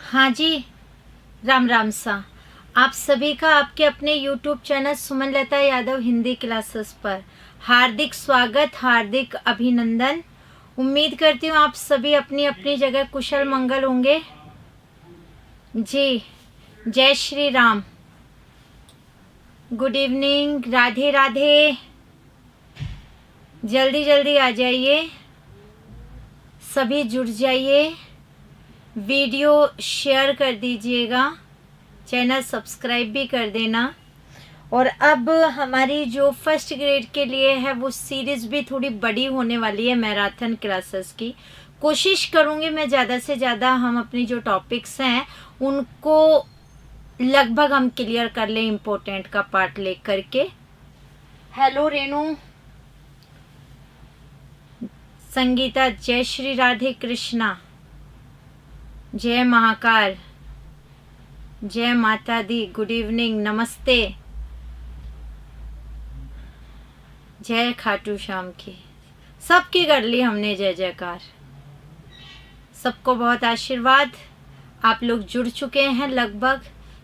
हाँ जी, राम राम सा। आप सभी का आपके अपने YouTube चैनल सुमन लता यादव हिंदी क्लासेस पर हार्दिक स्वागत, हार्दिक अभिनंदन। उम्मीद करती हूँ आप सभी अपनी अपनी जगह कुशल मंगल होंगे जी। जय श्री राम, गुड इवनिंग, राधे राधे। जल्दी जल्दी आ जाइए, सभी जुड़ जाइए, वीडियो शेयर कर दीजिएगा, चैनल सब्सक्राइब भी कर देना। और अब हमारी जो फर्स्ट ग्रेड के लिए है वो सीरीज़ भी थोड़ी बड़ी होने वाली है मैराथन क्लासेस की। कोशिश करूँगी मैं ज़्यादा से ज़्यादा हम अपनी जो टॉपिक्स हैं उनको लगभग हम क्लियर कर लें, इम्पोर्टेंट का पार्ट ले करके। हेलो रेनू, संगीता, जय श्री राधे कृष्णा, जय महाकाल, जय माता दी, गुड इवनिंग, नमस्ते, जय खाटू श्याम की। सबकी कर ली हमने जय जयकार। सबको बहुत आशीर्वाद। आप लोग जुड़ चुके हैं लगभग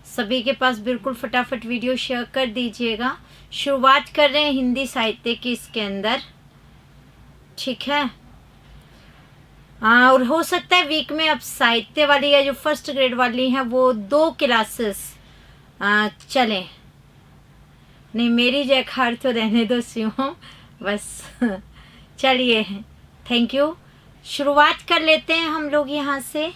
सभी के पास, बिल्कुल फटाफट वीडियो शेयर कर दीजिएगा। शुरुआत कर रहे हैं हिंदी साहित्य की इसके अंदर, ठीक है। और हो सकता है वीक में अब साहित्य वाली या जो फर्स्ट ग्रेड वाली हैं वो 2 क्लासेस चलें। नहीं, मेरी जयकार तो रहने दो सिंह, बस चलिए, थैंक यू। शुरुआत कर लेते हैं हम लोग यहाँ से।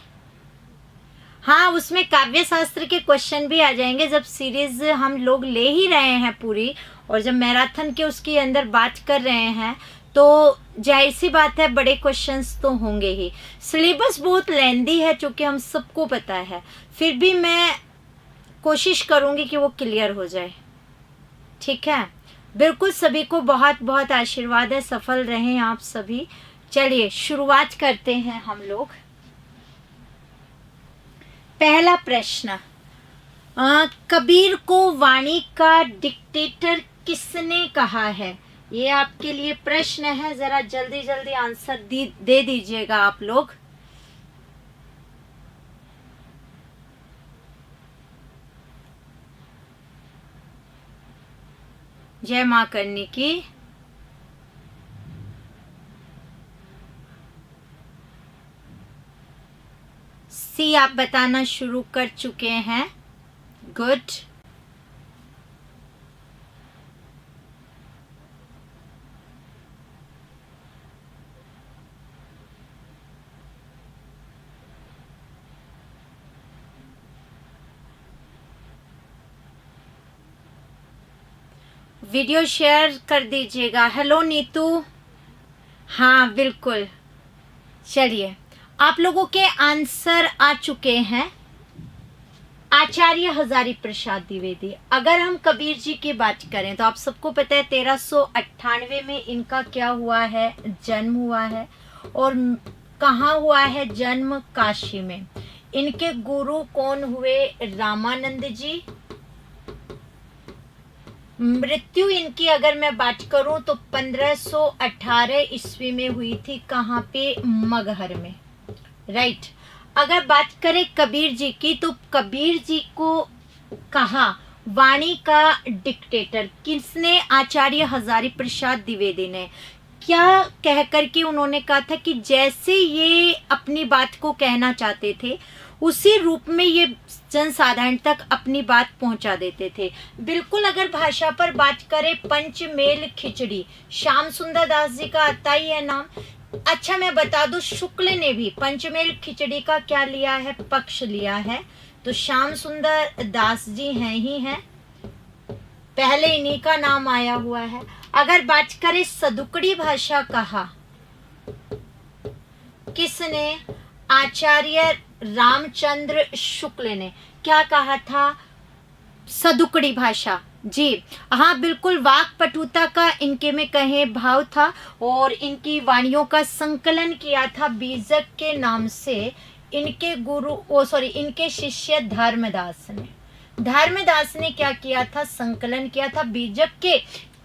हाँ, उसमें काव्य शास्त्र के क्वेश्चन भी आ जाएंगे जब सीरीज हम लोग ले ही रहे हैं पूरी, और जब मैराथन के उसके अंदर बात कर रहे हैं तो जाहिर सी बात है बड़े क्वेश्चंस तो होंगे ही। सिलेबस बहुत लेंदी है चूँकि हम सबको पता है, फिर भी मैं कोशिश करूँगी कि वो क्लियर हो जाए, ठीक है। बिल्कुल, सभी को बहुत बहुत आशीर्वाद है, सफल रहें आप सभी। चलिए शुरुआत करते हैं हम लोग। पहला प्रश्न, कबीर को वाणी का डिक्टेटर किसने कहा है? ये आपके लिए प्रश्न है, जरा जल्दी जल्दी आंसर दे दीजिएगा आप लोग। जय मां करनी की। सी आप बताना शुरू कर चुके हैं, गुड। वीडियो शेयर कर दीजिएगा। हेलो नीतू, हाँ बिल्कुल। चलिए, आप लोगों के आंसर आ चुके हैं। आचार्य हजारी प्रसाद द्विवेदी। अगर हम कबीर जी की बात करें तो आप सबको पता है 1398 में इनका क्या हुआ है, जन्म हुआ है। और कहाँ हुआ है जन्म? काशी में। इनके गुरु कौन हुए? रामानंद जी। मृत्यु इनकी अगर मैं बात करूं तो 1518 ईस्वी में हुई थी। कहाँ पे? मगहर में, राइट। अगर बात करें कबीर जी की तो कबीर जी को कहा वाणी का डिक्टेटर किसने? आचार्य हजारी प्रसाद द्विवेदी ने। क्या कह करके उन्होंने कहा था कि जैसे ये अपनी बात को कहना चाहते थे उसी रूप में ये जनसाधारण तक अपनी बात पहुंचा देते थे। बिल्कुल, अगर भाषा पर बात करें, पंचमेल खिचड़ी, श्याम सुंदर दास जी का आता ही है नाम। अच्छा, मैं बता दूं, शुक्ल ने भी पंचमेल खिचड़ी का क्या लिया है? पक्ष लिया है। तो श्याम सुंदर दास जी हैं ही हैं, पहले इन्हीं का नाम आया हुआ है। अगर बात करें सदुकड़ी भाषा कहा किसने? आचार्य रामचंद्र शुक्ल ने। क्या कहा था? सदुकड़ी भाषा, जी हाँ बिल्कुल। वाक पटुता का इनके में कहे भाव था और इनकी वाणियों का संकलन किया था बीजक के नाम से इनके इनके शिष्य धर्मदास ने। धर्मदास ने क्या किया था? संकलन किया था। बीजक के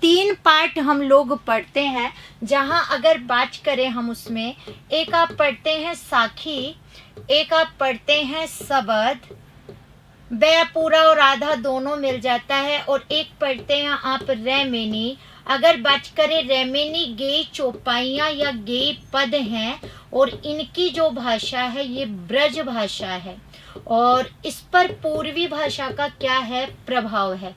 3 पार्ट हम लोग पढ़ते हैं, जहां अगर बात करें हम उसमें एक आप पढ़ते हैं साखी, एक आप पढ़ते हैं सबद, बै पूरा और आधा दोनों मिल जाता है, और एक पढ़ते हैं आप रेमेनी। अगर बात करें रेमेनी गेय चौपाइयाँ या गेय पद हैं, और इनकी जो भाषा है ये ब्रज भाषा है, और इस पर पूर्वी भाषा का क्या है, प्रभाव है।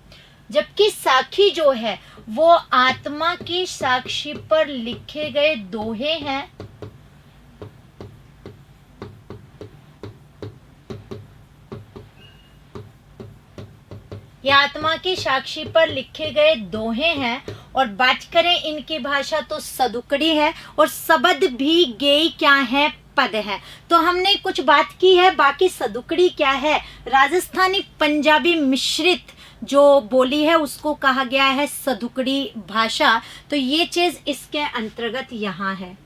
जबकि साखी जो है वो आत्मा की साक्षी पर लिखे गए दोहे हैं। ये आत्मा की साक्षी पर लिखे गए दोहे हैं, और बात करें इनकी भाषा तो सदुकड़ी है, और शब्द भी गेय क्या है, पद है। तो हमने कुछ बात की है, बाकी सदुकड़ी क्या है, राजस्थानी पंजाबी मिश्रित जो बोली है उसको कहा गया है सदुकड़ी भाषा। तो ये चीज इसके अंतर्गत यहाँ है।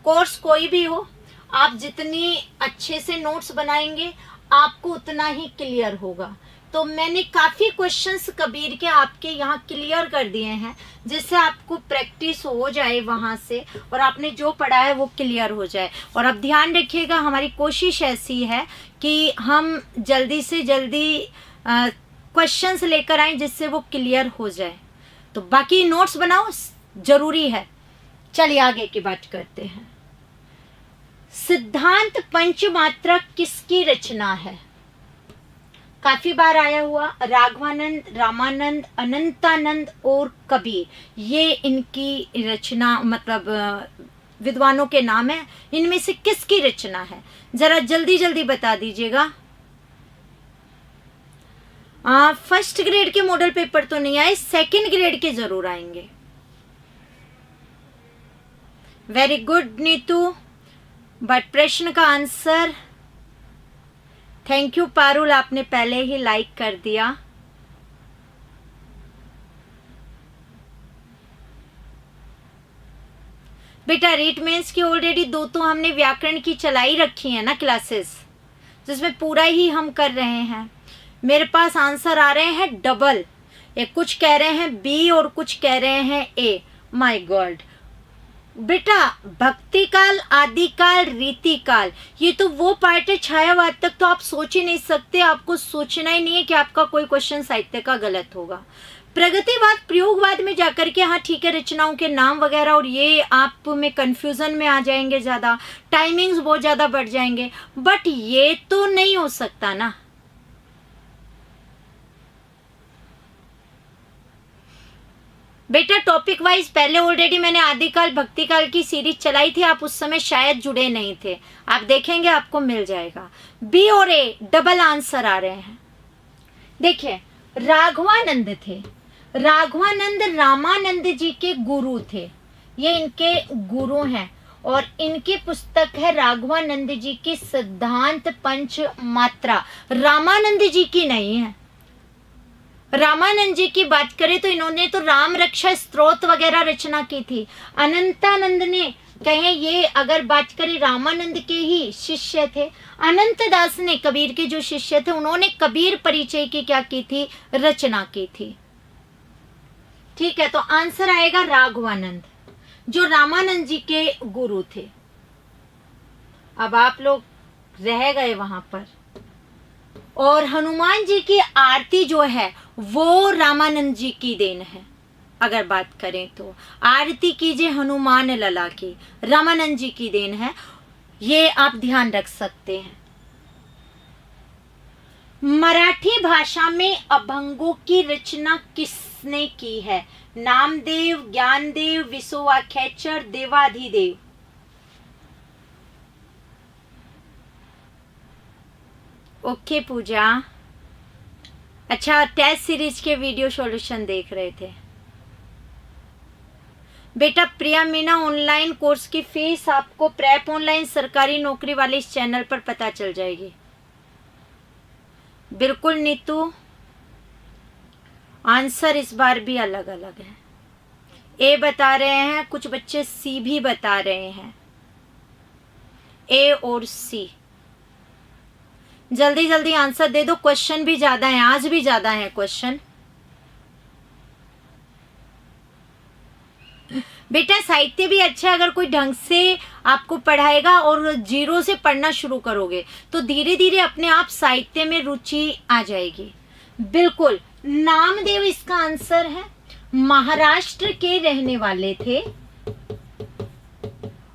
कोर्स कोई भी हो, आप जितनी अच्छे से नोट्स बनाएंगे आपको उतना ही क्लियर होगा। तो मैंने काफ़ी क्वेश्चंस कबीर के आपके यहाँ क्लियर कर दिए हैं, जिससे आपको प्रैक्टिस हो जाए वहाँ से, और आपने जो पढ़ा है वो क्लियर हो जाए। और अब ध्यान रखिएगा, हमारी कोशिश ऐसी है कि हम जल्दी से जल्दी क्वेश्चंस लेकर आएँ जिससे वो क्लियर हो जाए। तो बाकी नोट्स बनाओ, जरूरी है। चलिए आगे की बात करते हैं। सिद्धांत पंचमात्रा किसकी रचना है? काफी बार आया हुआ, राघवानंद, रामानंद, अनंतानंद और कबीर, ये इनकी रचना मतलब विद्वानों के नाम है। इनमें से किसकी रचना है, जरा जल्दी जल्दी बता दीजिएगा। फर्स्ट ग्रेड के मॉडल पेपर तो नहीं आए, सेकंड ग्रेड के जरूर आएंगे। वेरी गुड नीतू, बट प्रश्न का आंसर, थैंक यू पारुल, आपने पहले ही लाइक कर दिया। बेटा रीट मेंस की ऑलरेडी 2 तो हमने व्याकरण की चलाई रखी है ना क्लासेस, जिसमें पूरा ही हम कर रहे हैं। मेरे पास आंसर आ रहे हैं डबल, ये कुछ कह रहे हैं बी और कुछ कह रहे हैं ए। माय गॉड बेटा, भक्ति काल, आदिकाल, रीति काल, ये तो वो पार्ट है छायावाद तक तो आप सोच ही नहीं सकते। आपको सोचना ही नहीं है कि आपका कोई क्वेश्चन साहित्य का गलत होगा। प्रगतिवाद, प्रयोगवाद में जाकर के हाँ ठीक है, रचनाओं के नाम वगैरह और ये आप में कंफ्यूजन में आ जाएंगे, ज़्यादा टाइमिंग्स बहुत ज़्यादा बढ़ जाएंगे, बट ये तो नहीं हो सकता ना। बेटा टॉपिक वाइज पहले ऑलरेडी मैंने आदिकाल भक्तिकाल की सीरीज चलाई थी, आप उस समय शायद जुड़े नहीं थे, आप देखेंगे आपको मिल जाएगा। बी और ए डबल आंसर आ रहे हैं। देखिए राघवानंद थे, राघवानंद रामानंद जी के गुरु थे, ये इनके गुरु हैं, और इनकी पुस्तक है राघवानंद जी की सिद्धांत पंच मात्रा, रामानंद जी की नहीं है। रामानंद जी की बात करें तो इन्होंने तो राम रक्षा स्तोत्र वगैरह रचना की थी। अनंतानंद ने कहे, ये अगर बात करें रामानंद के ही शिष्य थे। अनंत दास ने कबीर के जो शिष्य थे, उन्होंने कबीर परिचय की क्या की थी, रचना की थी। ठीक है, तो आंसर आएगा राघवानंद, जो रामानंद जी के गुरु थे। अब आप लोग रह गए वहां पर। और हनुमान जी की आरती जो है वो रामानंद जी की देन है। अगर बात करें तो आरती कीजिए हनुमान लला की, रामानंद जी की देन है, ये आप ध्यान रख सकते हैं। मराठी भाषा में अभंगों की रचना किसने की है? नामदेव, ज्ञानदेव, विसोवाखेचर, देवाधिदेव। ओके पूजा, अच्छा टेस्ट सीरीज के वीडियो सॉल्यूशन देख रहे थे। बेटा प्रिया मीना ऑनलाइन कोर्स की फीस आपको प्रेप ऑनलाइन सरकारी नौकरी वाले इस चैनल पर पता चल जाएगी। बिल्कुल नीतू, आंसर इस बार भी अलग अलग है। ए बता रहे हैं, कुछ बच्चे सी भी बता रहे हैं, ए और सी। जल्दी जल्दी आंसर दे दो, क्वेश्चन भी ज्यादा है, आज भी ज्यादा है क्वेश्चन। बेटा साहित्य भी अच्छा है, अगर कोई ढंग से आपको पढ़ाएगा और जीरो से पढ़ना शुरू करोगे तो धीरे धीरे अपने आप साहित्य में रुचि आ जाएगी। बिल्कुल, नामदेव इसका आंसर है। महाराष्ट्र के रहने वाले थे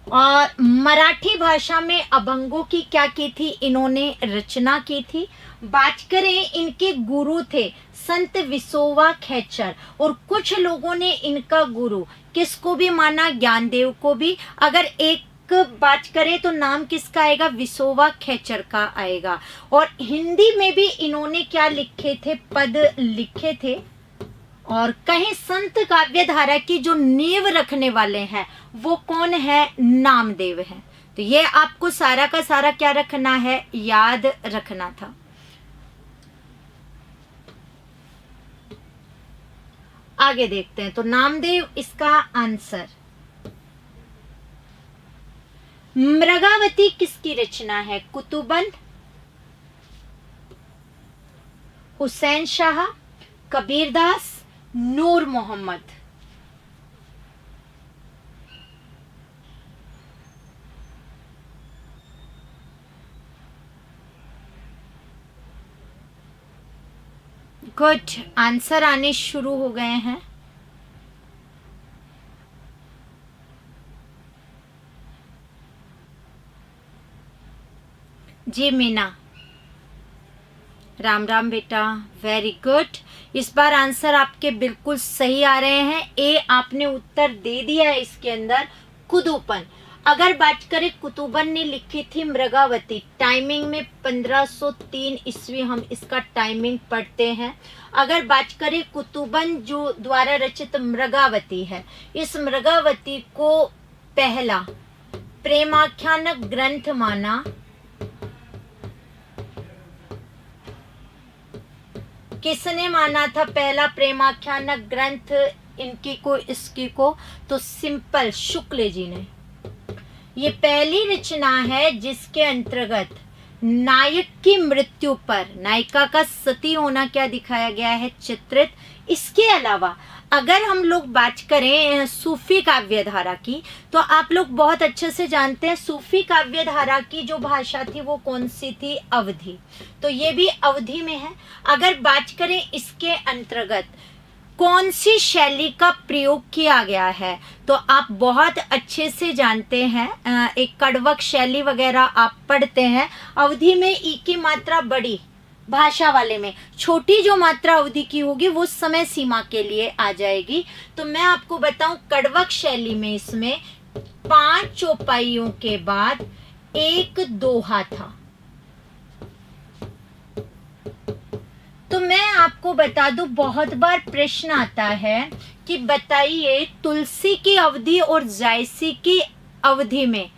और मराठी भाषा में अभंगों की क्या की थी, इन्होंने रचना की थी। बात करें, इनके गुरु थे संत विसोबा खेचर, और कुछ लोगों ने इनका गुरु किसको भी माना, ज्ञानदेव को भी। अगर एक बात करें तो नाम किसका आएगा, विसोबा खेचर का आएगा। और हिंदी में भी इन्होंने क्या लिखे थे, पद लिखे थे। और कहीं संत काव्य धारा की जो नींव रखने वाले हैं वो कौन है, नामदेव है। तो ये आपको सारा का सारा क्या रखना है, याद रखना था। आगे देखते हैं, तो नामदेव इसका आंसर। मृगावती किसकी रचना है, कुतुबन, हुसैन शाह, कबीरदास, नूर मोहम्मद। गुड, आंसर आने शुरू हो गए हैं। जी मीना, राम राम बेटा, वेरी गुड। इस बार आंसर आपके बिल्कुल सही आ रहे हैं। ए आपने उत्तर दे दिया है इसके अंदर, कुतुबन। अगर बात करें, कुतुबन ने लिखी थी मृगावती, टाइमिंग में 1503 ईस्वी हम इसका टाइमिंग पढ़ते हैं। अगर बात करें कुतुबन जो द्वारा रचित मृगावती है, इस मृगावती को पहला प्रेमाख्यान ग्रंथ माना। किसने माना था पहला प्रेमाख्यान ग्रंथ इनकी को, इसकी को? तो सिंपल शुक्ल जी ने। ये पहली रचना है जिसके अंतर्गत नायक की मृत्यु पर नायिका का सती होना क्या दिखाया गया है, चित्रित। इसके अलावा अगर हम लोग बात करें सूफी काव्य धारा की, तो आप लोग बहुत अच्छे से जानते हैं सूफी काव्य धारा की जो भाषा थी वो कौन सी थी, अवधी। तो ये भी अवधी में है। अगर बात करें इसके अंतर्गत कौन सी शैली का प्रयोग किया गया है, तो आप बहुत अच्छे से जानते हैं, एक कड़वक शैली वगैरह आप पढ़ते हैं। अवधि में ई की मात्रा बड़ी, भाषा वाले में छोटी जो मात्रा अवधि की होगी वो समय सीमा के लिए आ जाएगी। तो मैं आपको बताऊं, कड़वक शैली में इसमें 5 चौपाइयों के बाद एक दोहा था। तो मैं आपको बता दूं, बहुत बार प्रश्न आता है कि बताइए तुलसी की अवधि और जायसी की अवधि में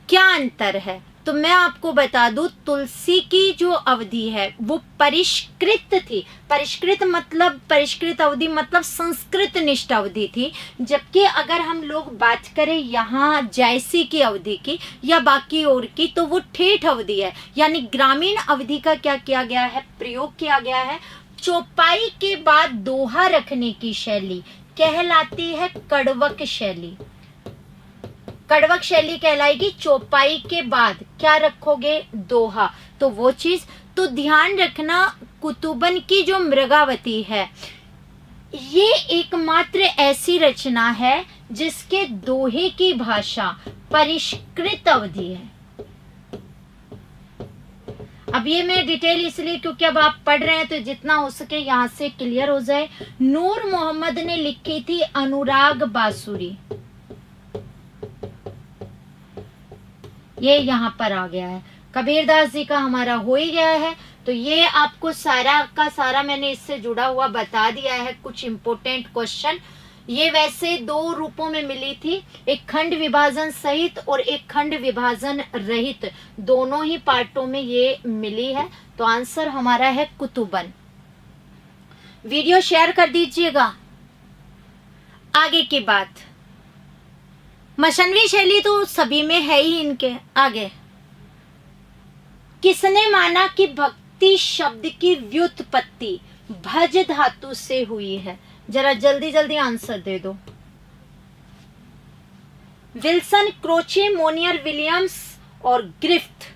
क्या अंतर है। तो मैं आपको बता दूं, तुलसी की जो अवधि है वो परिष्कृत थी। परिष्कृत मतलब, परिष्कृत अवधि मतलब संस्कृत निष्ठ अवधि थी। जबकि अगर हम लोग बात करें यहाँ जायसी की अवधि की या बाकी और की, तो वो ठेठ अवधि है, यानी ग्रामीण अवधि का क्या किया गया है, प्रयोग किया गया है। चौपाई के बाद दोहा रखने की शैली कहलाती है कड़वक शैली। कड़वक शैली कहलाएगी चौपाई के बाद क्या रखोगे, दोहा। तो वो चीज तो ध्यान रखना, कुतुबन की जो मृगावती है ये एकमात्र ऐसी रचना है जिसके दोहे की भाषा परिष्कृत अवधि है। अब ये मैं डिटेल इसलिए क्योंकि अब आप पढ़ रहे हैं तो जितना हो सके यहाँ से क्लियर हो जाए। नूर मोहम्मद ने लिखी थी अनुराग बांसुरी, ये यहाँ पर आ गया है। कबीरदास जी का हमारा हो ही गया है। तो ये आपको सारा का सारा मैंने इससे जुड़ा हुआ बता दिया है, कुछ इंपॉर्टेंट क्वेश्चन। ये वैसे 2 रूपों में मिली थी, एक खंड विभाजन सहित और एक खंड विभाजन रहित, दोनों ही पार्टों में ये मिली है। तो आंसर हमारा है कुतुबन। वीडियो शेयर कर दीजिएगा। आगे की बात, मशनवी शैली तो सभी में है ही इनके। आगे, किसने माना कि भक्ति शब्द की व्युत्पत्ति भज धातु से हुई है? जरा जल्दी जल्दी आंसर दे दो। विल्सन, क्रोचे, मोनियर, विलियम्स और ग्रिफ्थ।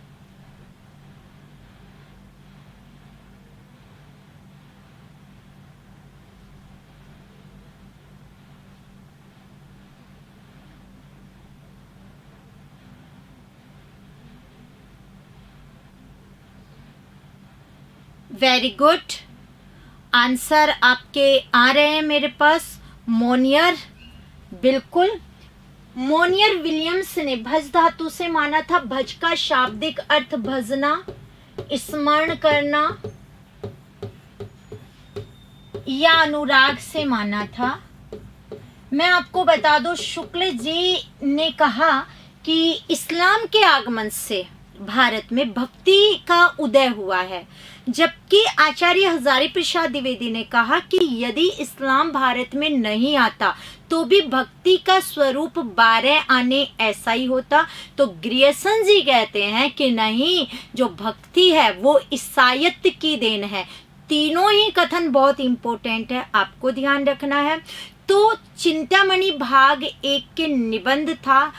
वेरी गुड, आंसर आपके आ रहे हैं मेरे पास। मोनियर, बिल्कुल। मोनियर विलियम्स ने भज धातु से माना था। भज का शाब्दिक अर्थ भजना, स्मरण करना या अनुराग से माना था। मैं आपको बता दूं, शुक्ल जी ने कहा कि इस्लाम के आगमन से भारत में भक्ति का उदय हुआ है, जबकि आचार्य हजारी प्रसाद द्विवेदी ने कहा कि यदि इस्लाम भारत में नहीं आता तो भी भक्ति का स्वरूप 12 आने ऐसा ही होता। तो ग्रियर्सन जी कहते हैं कि नहीं, जो भक्ति है वो ईसाईयत की देन है। तीनों ही कथन बहुत इंपॉर्टेंट है, आपको ध्यान रखना है। तो चिंतामणि भाग 1 के निबंध था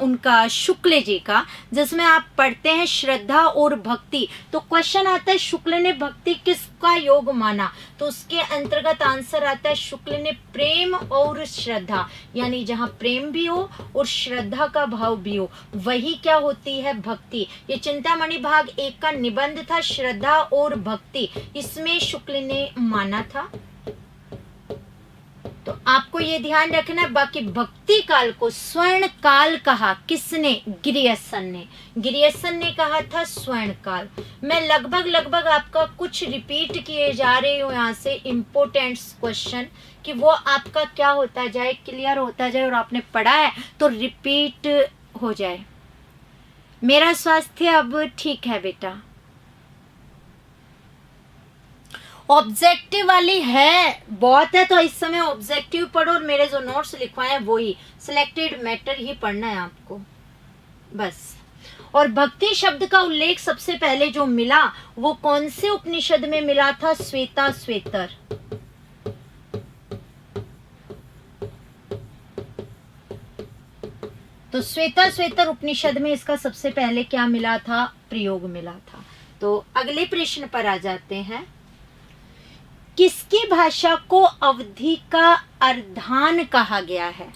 उनका शुक्ल जी का, जिसमें आप पढ़ते हैं श्रद्धा और भक्ति। तो क्वेश्चन आता है शुक्ल ने भक्ति किसका योग माना, तो उसके अंतर्गत आंसर आता है शुक्ल ने प्रेम और श्रद्धा, यानी जहाँ प्रेम भी हो और श्रद्धा का भाव भी हो वही क्या होती है, भक्ति। ये चिंतामणि भाग 1 का निबंध था, श्रद्धा और भक्ति, इसमें शुक्ल ने माना था। तो आपको ये ध्यान रखना। बाकी भक्ति काल को स्वर्ण काल कहा किसने, ग्रियर्सन ने। ग्रियर्सन ने कहा था स्वर्ण काल। मैं लगभग आपका कुछ रिपीट किए जा रही हूँ यहाँ से इम्पोर्टेंट क्वेश्चन, कि वो आपका क्या होता जाए, क्लियर होता जाए, और आपने पढ़ा है तो रिपीट हो जाए। मेरा स्वास्थ्य अब ठीक है बेटा। ऑब्जेक्टिव वाली है बहुत है, तो इस समय ऑब्जेक्टिव पढ़ो और मेरे जो नोट्स लिखवाए हैं वही सिलेक्टेड मैटर ही पढ़ना है आपको बस। और भक्ति शब्द का उल्लेख सबसे पहले जो मिला वो कौन से उपनिषद में मिला था, श्वेता श्वेतर। तो श्वेता श्वेतर उपनिषद में इसका सबसे पहले क्या मिला था, प्रयोग मिला था। तो अगले प्रश्न पर आ जाते हैं। किसकी भाषा को अवधि का अर्धान कहा गया है?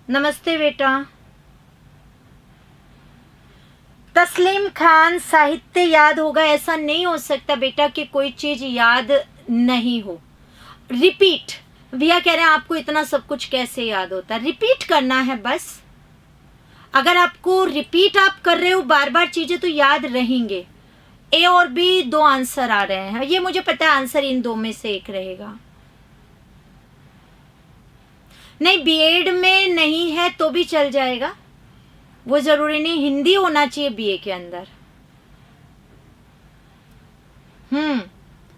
नमस्ते बेटा। तस्लीम खान, साहित्य याद होगा, ऐसा नहीं हो सकता बेटा कि कोई चीज याद नहीं हो। रिपीट, भैया कह रहे हैं आपको इतना सब कुछ कैसे याद होता, रिपीट करना है बस। अगर आपको रिपीट आप कर रहे हो बार बार चीजें तो याद रहेंगे। ए और बी दो आंसर आ रहे हैं, ये मुझे पता है आंसर इन दो में से एक रहेगा। नहीं, बीएड में नहीं है तो भी चल जाएगा, वो जरूरी नहीं हिंदी होना चाहिए बीए के अंदर।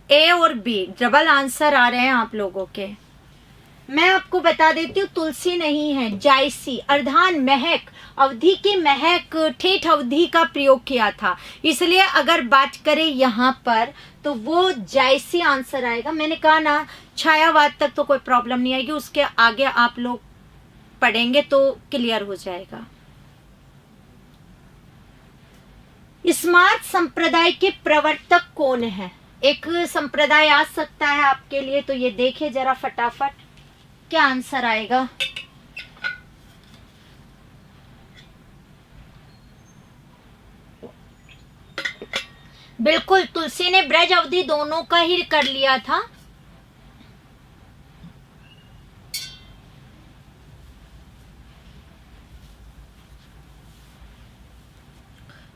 ए और बी डबल आंसर आ रहे हैं आप लोगों के। मैं आपको बता देती हूँ, तुलसी नहीं है, जायसी, अर्धान महक, अवधि की महक, ठेठ अवधि का प्रयोग किया था, इसलिए अगर बात करें यहाँ पर तो वो जायसी आंसर आएगा। मैंने कहा ना छायावाद तक तो कोई प्रॉब्लम नहीं आएगी, उसके आगे आप लोग पढ़ेंगे तो क्लियर हो जाएगा। स्मार्त संप्रदाय के प्रवर्तक कौन है? एक संप्रदाय आ सकता है आपके लिए, तो ये देखे जरा फटाफट क्या आंसर आएगा। बिल्कुल, तुलसी ने ब्रज अवधि दोनों का ही कर लिया था।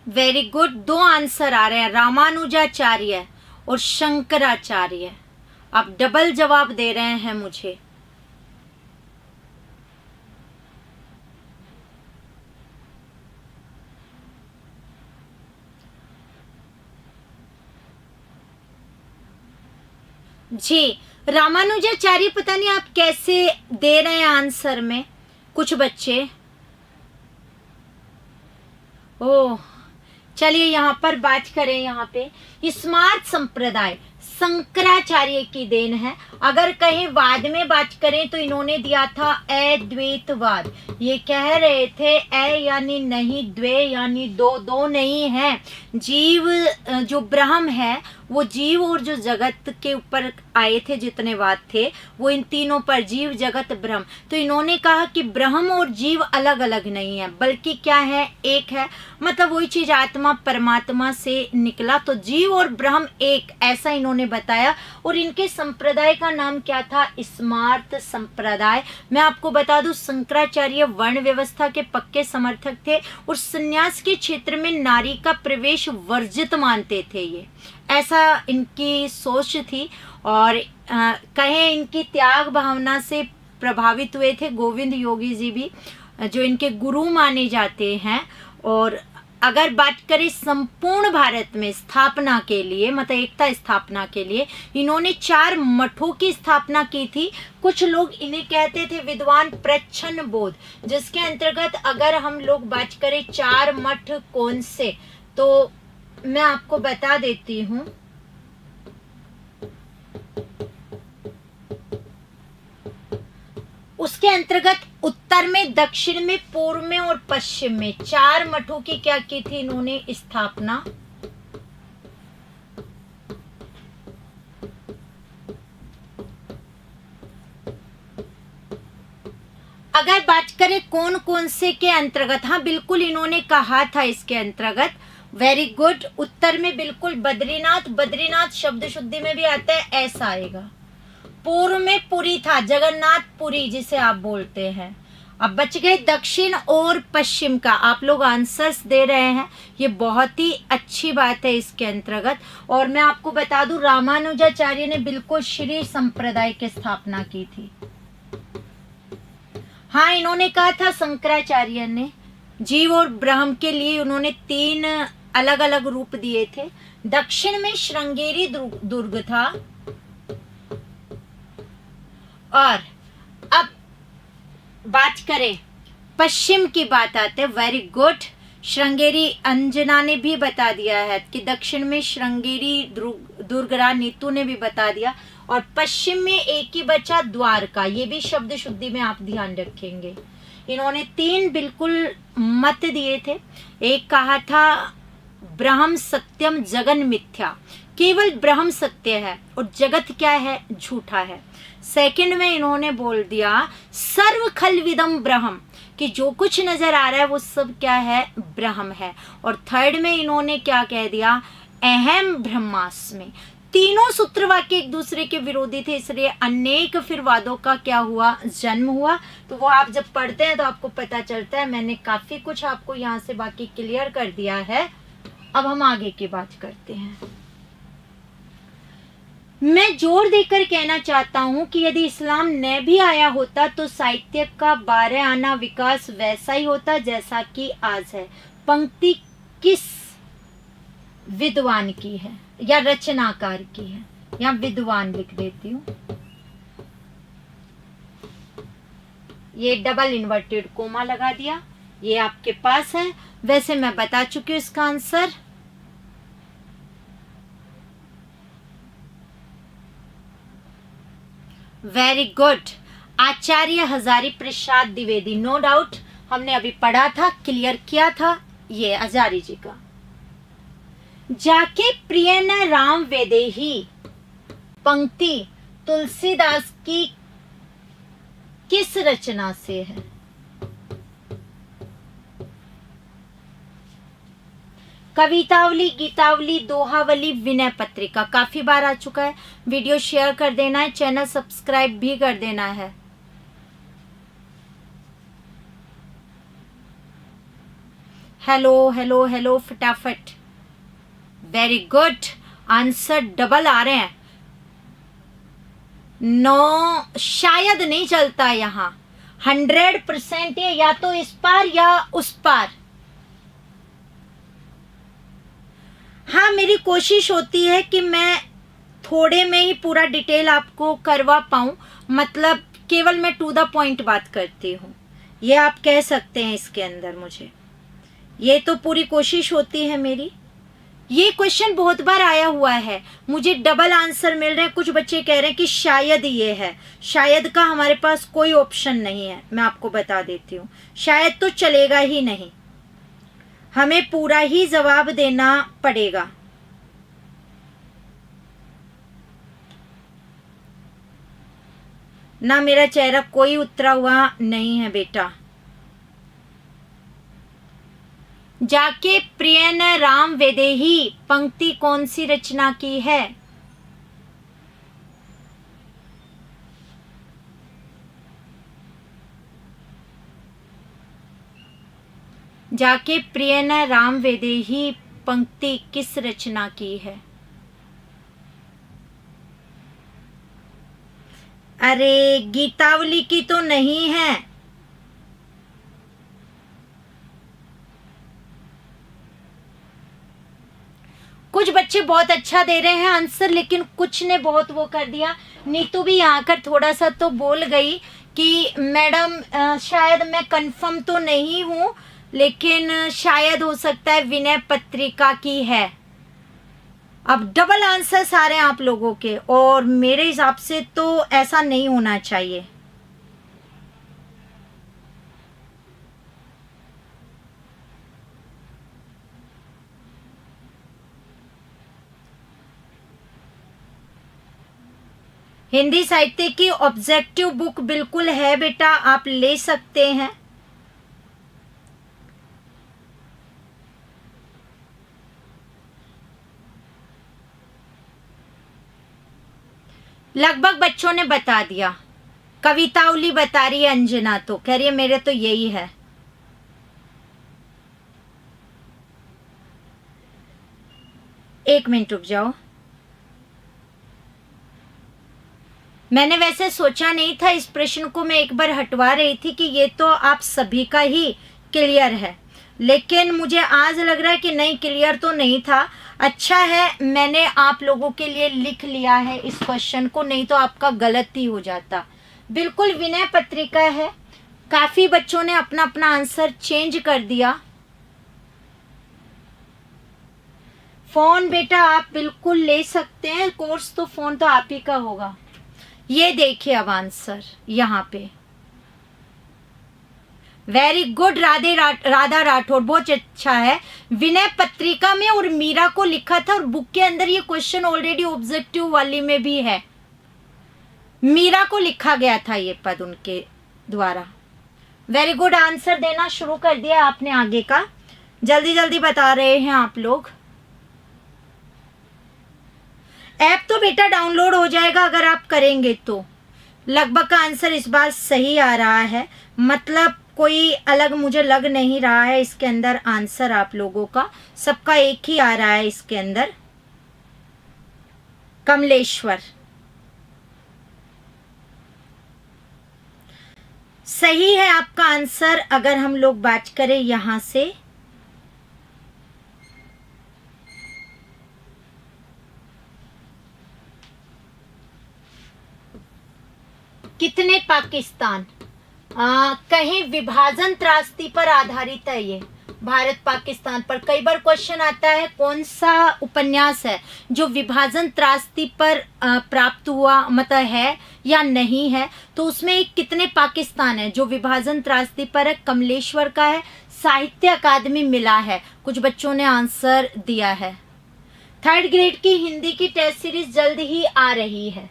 वेरी गुड, दो आंसर आ रहे हैं, रामानुजाचार्य और शंकराचार्य। आप डबल जवाब दे रहे हैं मुझे। जी, रामानुजाचार्य पता नहीं आप कैसे दे रहे हैं आंसर में कुछ बच्चे। ओह, चलिए यहाँ पर बात करें। यहाँ पे स्मार्त संप्रदाय शंकराचार्य की देन है। अगर कहीं वाद में बात करें तो इन्होंने दिया था अद्वैतवाद। ये कह रहे थे यानी नहीं, द्वे यानी दो, दो नहीं है। जीव जो ब्रह्म है वो जीव और जो जगत के ऊपर आए थे, जितने वाद थे वो इन तीनों पर, जीव जगत ब्रह्म। तो इन्होंने कहा कि ब्रह्म और जीव अलग अलग नहीं है, बल्कि क्या है, एक है। मतलब वही चीज आत्मा परमात्मा से निकला, तो जीव और ब्रह्म एक, ऐसा इन्होंने बताया। और इनके संप्रदाय का नाम क्या था, स्मार्त संप्रदाय। मैं आपको बता दूं, शंकराचार्य वर्ण व्यवस्था के पक्के समर्थक थे और संन्यास के क्षेत्र में नारी का प्रवेश वर्जित मानते थे। ये ऐसा इनकी सोच थी। और कहें इनकी त्याग भावना से प्रभावित हुए थे गोविंद योगी जी भी, जो इनके गुरु माने जाते हैं। और अगर बात करें संपूर्ण भारत में स्थापना के लिए, मतलब एकता स्थापना के लिए, इन्होंने 4 मठों की स्थापना की थी। कुछ लोग इन्हें कहते थे विद्वान प्रच्छन्न बोध, जिसके अंतर्गत अगर हम लोग बात करें 4 मठ कौन से, तो मैं आपको बता देती हूँ। उसके अंतर्गत उत्तर में, दक्षिण में, पूर्व में और पश्चिम में 4 मठों की क्या की थी इन्होंने स्थापना। अगर बात करें कौन कौन से के अंतर्गत, हाँ बिल्कुल इन्होंने कहा था इसके अंतर्गत, वेरी गुड। उत्तर में बिल्कुल बद्रीनाथ, बद्रीनाथ शब्द शुद्धि में भी आता है, ऐसा आएगा। पूर्व में पुरी था, जगन्नाथपुरी जिसे आप बोलते हैं। अब बच गए दक्षिण और पश्चिम का। आप लोग आंसर्स दे रहे हैं, ये बहुत ही अच्छी बात है इसके अंतर्गत। और मैं आपको बता दूं, रामानुजाचार्य ने बिल्कुल श्री संप्रदाय की स्थापना की थी। हाँ, इन्होंने कहा था शंकराचार्य ने, जीव और ब्रह्म के लिए उन्होंने 3 अलग अलग रूप दिए थे। दक्षिण में श्रृंगेरी दुर्ग था। और अब बात करें पश्चिम की, बात आते, वेरी गुड। श्रृंगेरी, अंजना ने भी बता दिया है कि दक्षिण में श्रृंगेरी दुर्गरा, नीतू ने भी बता दिया। और पश्चिम में एक ही बचा, द्वारका। ये भी शब्द शुद्धि में आप ध्यान रखेंगे। इन्होंने 3 बिल्कुल मत दिए थे। एक कहा था ब्रह्म सत्यम जगन मिथ्या, केवल ब्रह्म सत्य है और जगत क्या है, झूठा है। सेकंड में इन्होंने बोल दिया सर्व खलविदम ब्रह्म, कि जो कुछ नजर आ रहा है वो सब क्या है, ब्रह्म है। और थर्ड में इन्होंने क्या कह दिया, अहम ब्रह्मास्मि। तीनों सूत्र वाक्य एक दूसरे के विरोधी थे, इसलिए अनेक फिर वादों का क्या हुआ, जन्म हुआ। तो वो आप जब पढ़ते हैं तो आपको पता चलता है। मैंने काफी कुछ आपको यहाँ से बाकी क्लियर कर दिया है। अब हम आगे की बात करते हैं। मैं जोर देकर कहना चाहता हूं कि यदि इस्लाम न भी आया होता तो साहित्य का 12 आना विकास वैसा ही होता जैसा कि आज है। पंक्ति किस विद्वान की है या रचनाकार की है, या विद्वान लिख देती हूँ। ये डबल इन्वर्टेड कोमा लगा दिया, ये आपके पास है। वैसे मैं बता चुकी हूँ इसका आंसर। वेरी गुड, आचार्य हजारी प्रसाद द्विवेदी, नो डाउट हमने अभी पढ़ा था, क्लियर किया था। ये हजारी जी का। जाके प्रिय न राम वेदेही, पंक्ति तुलसीदास की किस रचना से है? कवितावली, गीतावली, दोहावली, विनय पत्रिका। काफी बार आ चुका है। वीडियो शेयर कर देना है, चैनल सब्सक्राइब भी कर देना है। हेलो हेलो हेलो फटाफट। वेरी गुड, आंसर डबल आ रहे हैं। नो, शायद नहीं चलता यहाँ। 100% है, या तो इस पार या उस पार। हाँ, मेरी कोशिश होती है कि मैं थोड़े में ही पूरा डिटेल आपको करवा पाऊं, मतलब केवल मैं टू द पॉइंट बात करती हूँ, ये आप कह सकते हैं। इसके अंदर मुझे ये तो पूरी कोशिश होती है मेरी। ये क्वेश्चन बहुत बार आया हुआ है, मुझे डबल आंसर मिल रहे हैं। कुछ बच्चे कह रहे हैं कि शायद ये है, शायद का हमारे पास कोई ऑप्शन नहीं है। मैं आपको बता देती हूँ, शायद तो चलेगा ही नहीं, हमें पूरा ही जवाब देना पड़ेगा। ना मेरा चेहरा कोई उतरा हुआ नहीं है बेटा। जाके प्रिय न राम वेदेही पंक्ति कौन सी रचना की है? जाके प्रिय न राम वेदेही पंक्ति किस रचना की है? अरे गीतावली की तो नहीं है। कुछ बच्चे बहुत अच्छा दे रहे हैं आंसर, लेकिन कुछ ने बहुत वो कर दिया। नीतू भी यहाँ कर थोड़ा सा तो बोल गई कि मैडम शायद मैं कंफर्म तो नहीं हूँ, लेकिन शायद हो सकता है विनय पत्रिका की है। अब डबल आंसर आ रहे हैं आप लोगों के, और मेरे हिसाब से तो ऐसा नहीं होना चाहिए। हिंदी साहित्य की ऑब्जेक्टिव बुक बिल्कुल है बेटा, आप ले सकते हैं। लगभग बच्चों ने बता दिया। कवितावली बता रही है अंजना, तो कह रही है मेरे तो यही है। एक मिनट रुक जाओ, मैंने वैसे सोचा नहीं था इस प्रश्न को, मैं एक बार हटवा रही थी कि ये तो आप सभी का ही क्लियर है, लेकिन मुझे आज लग रहा है कि नहीं, क्लियर तो नहीं था। अच्छा है मैंने आप लोगों के लिए लिख लिया है इस क्वेश्चन को, नहीं तो आपका गलत ही हो जाता। बिल्कुल विनय पत्रिका है। काफी बच्चों ने अपना अपना आंसर चेंज कर दिया। फोन बेटा आप बिल्कुल ले सकते हैं, कोर्स तो फोन तो आप ही का होगा। ये देखिए अब आंसर यहाँ पे। वेरी गुड राधा राठौर, बहुत अच्छा है। विनय पत्रिका में और मीरा को लिखा था, और बुक के अंदर ये क्वेश्चन ऑलरेडी ऑब्जेक्टिव वाली में भी है। मीरा को लिखा गया था ये पद उनके द्वारा। वेरी गुड, आंसर देना शुरू कर दिया आपने आगे का, जल्दी जल्दी बता रहे हैं आप लोग। ऐप तो बेटा डाउनलोड हो जाएगा अगर आप करेंगे तो। लगभग का आंसर इस बार सही आ रहा है, मतलब कोई अलग मुझे लग नहीं रहा है इसके अंदर आंसर आप लोगों का, सबका एक ही आ रहा है इसके अंदर। कमलेश्वर सही है आपका आंसर। अगर हम लोग बात करें यहां से, कितने पाकिस्तान, कहीं विभाजन त्रासदी पर आधारित है ये, भारत पाकिस्तान पर। कई बार क्वेश्चन आता है कौन सा उपन्यास है जो विभाजन त्रासदी पर प्राप्त हुआ, मतलब है या नहीं है, तो उसमें एक कितने पाकिस्तान है जो विभाजन त्रासदी पर है। कमलेश्वर का है, साहित्य अकादमी मिला है। कुछ बच्चों ने आंसर दिया है। 3rd ग्रेड की हिंदी की टेस्ट सीरीज जल्द ही आ रही है,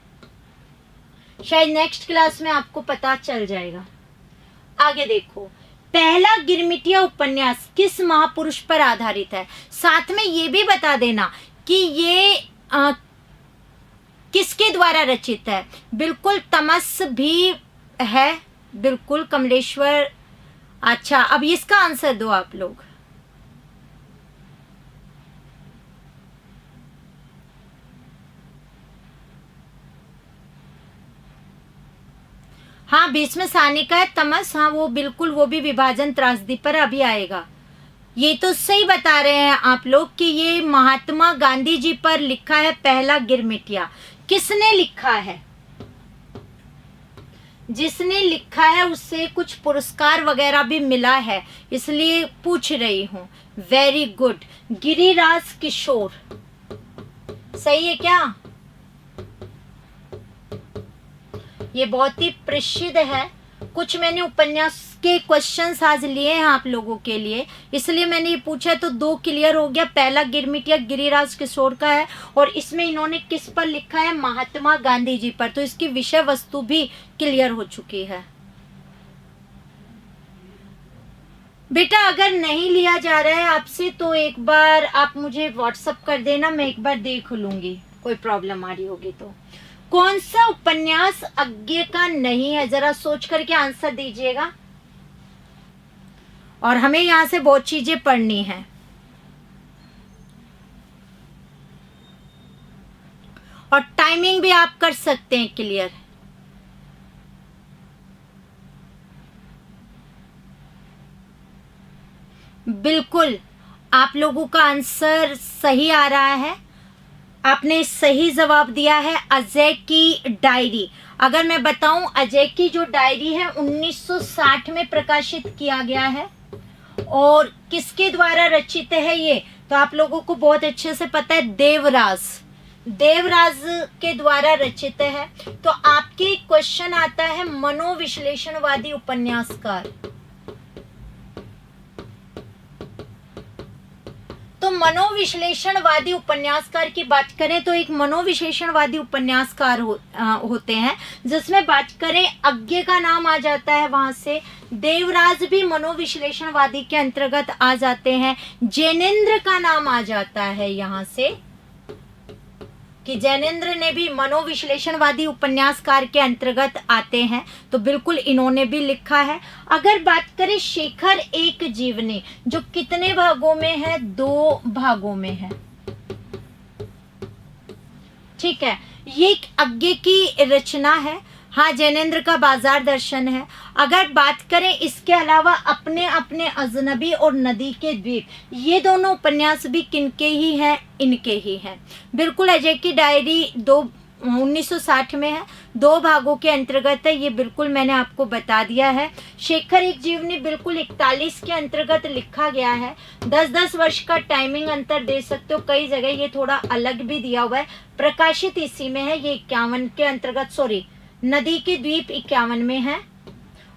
शायद नेक्स्ट क्लास में आपको पता चल जाएगा। आगे देखो, पहला गिरमिटिया उपन्यास किस महापुरुष पर आधारित है। साथ में ये भी बता देना कि ये किसके द्वारा रचित है। बिल्कुल तमस भी है, बिल्कुल कमलेश्वर। अच्छा अब इसका आंसर दो आप लोग। हाँ भीष्म सानी का है तमस, हाँ वो बिल्कुल, वो भी विभाजन त्रासदी पर अभी आएगा। ये तो सही बता रहे हैं आप लोग कि ये महात्मा गांधी जी पर लिखा है पहला गिरमिटिया। किसने लिखा है? जिसने लिखा है उससे कुछ पुरस्कार वगैरह भी मिला है, इसलिए पूछ रही हूँ। वेरी गुड, गिरिराज किशोर, सही है क्या? ये बहुत ही प्रसिद्ध है। कुछ मैंने उपन्यास के क्वेश्चंस आज लिए हैं आप लोगों के लिए, इसलिए मैंने ये पूछा, तो 2 क्लियर हो गया। पहला गिरमिटिया गिरिराज किशोर का है और इसमें इन्होंने किस पर लिखा है? महात्मा गांधी जी पर, तो इसकी विषय वस्तु भी क्लियर हो चुकी है। बेटा अगर नहीं लिया जा रहा है आपसे तो एक बार आप मुझे व्हाट्सअप कर देना, मैं एक बार देख लूंगी, कोई प्रॉब्लम आ रही होगी तो। कौन सा उपन्यास आज्ञे का नहीं है? जरा सोच करके आंसर दीजिएगा। और हमें यहां से बहुत चीजें पढ़नी है। और टाइमिंग भी आप कर सकते हैं क्लियर। बिल्कुल, आप लोगों का आंसर सही आ रहा है। आपने सही जवाब दिया है, अजय की डायरी। अगर मैं बताऊं, अजय की जो डायरी है 1960 में प्रकाशित किया गया है। और किसके द्वारा रचित है ये? तो आप लोगों को बहुत अच्छे से पता है, देवराज, देवराज के द्वारा रचित है। तो आपके क्वेश्चन आता है मनोविश्लेषणवादी उपन्यासकार। तो मनोविश्लेषणवादी उपन्यासकार की बात करें तो एक मनोविश्लेषणवादी उपन्यासकार होते हैं, जिसमें बात करें आज्ञे का नाम आ जाता है वहां से, देवराज भी मनोविश्लेषणवादी के अंतर्गत आ जाते हैं, जैनेन्द्र का नाम आ जाता है यहाँ से कि जैनेन्द्र ने भी मनोविश्लेषणवादी उपन्यासकार के अंतर्गत आते हैं, तो बिल्कुल इन्होंने भी लिखा है। अगर बात करें शेखर एक जीवनी, जो कितने भागों में है? 2 भागों में है। ठीक है, ये आज्ञे की रचना है। हाँ, जैनेन्द्र का बाजार दर्शन है। अगर बात करें इसके अलावा अपने अपने अजनबी और नदी के द्वीप, ये दोनों उपन्यास भी किनके ही हैं? इनके ही हैं। बिल्कुल, अजय की डायरी 1960 में है, 2 भागों के अंतर्गत है, ये बिल्कुल मैंने आपको बता दिया है। शेखर एक जीवनी बिल्कुल 41 के अंतर्गत लिखा गया है। 10-10 वर्ष का टाइमिंग अंतर दे सकते हो, कई जगह ये थोड़ा अलग भी दिया हुआ है। प्रकाशित इसी में है, ये 51 के अंतर्गत, सॉरी, नदी के द्वीप 51 में है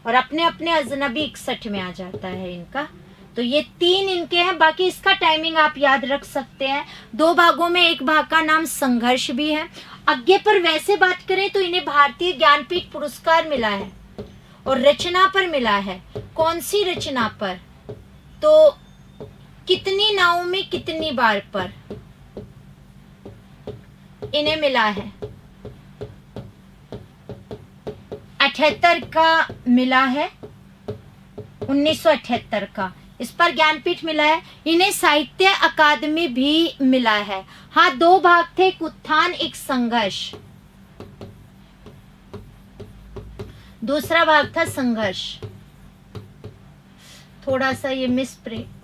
और अपने अपने अजनबी 61 में आ जाता है इनका। तो ये 3 इनके हैं। बाकी इसका टाइमिंग आप याद रख सकते हैं। 2 भागों में, एक भाग का नाम संघर्ष भी है। आज्ञे पर वैसे बात करें तो इन्हें भारतीय ज्ञानपीठ पुरस्कार मिला है और रचना पर मिला है। कौन सी रचना पर? तो कितनी नावों में कितनी बार पर इन्हें मिला है? 78 का मिला है, 1978 का इस पर ज्ञानपीठ मिला है। इन्हें साहित्य अकादमी भी मिला है। हाँ, 2 भाग थे, एक उत्थान एक संघर्ष, दूसरा भाग था संघर्ष। थोड़ा सा ये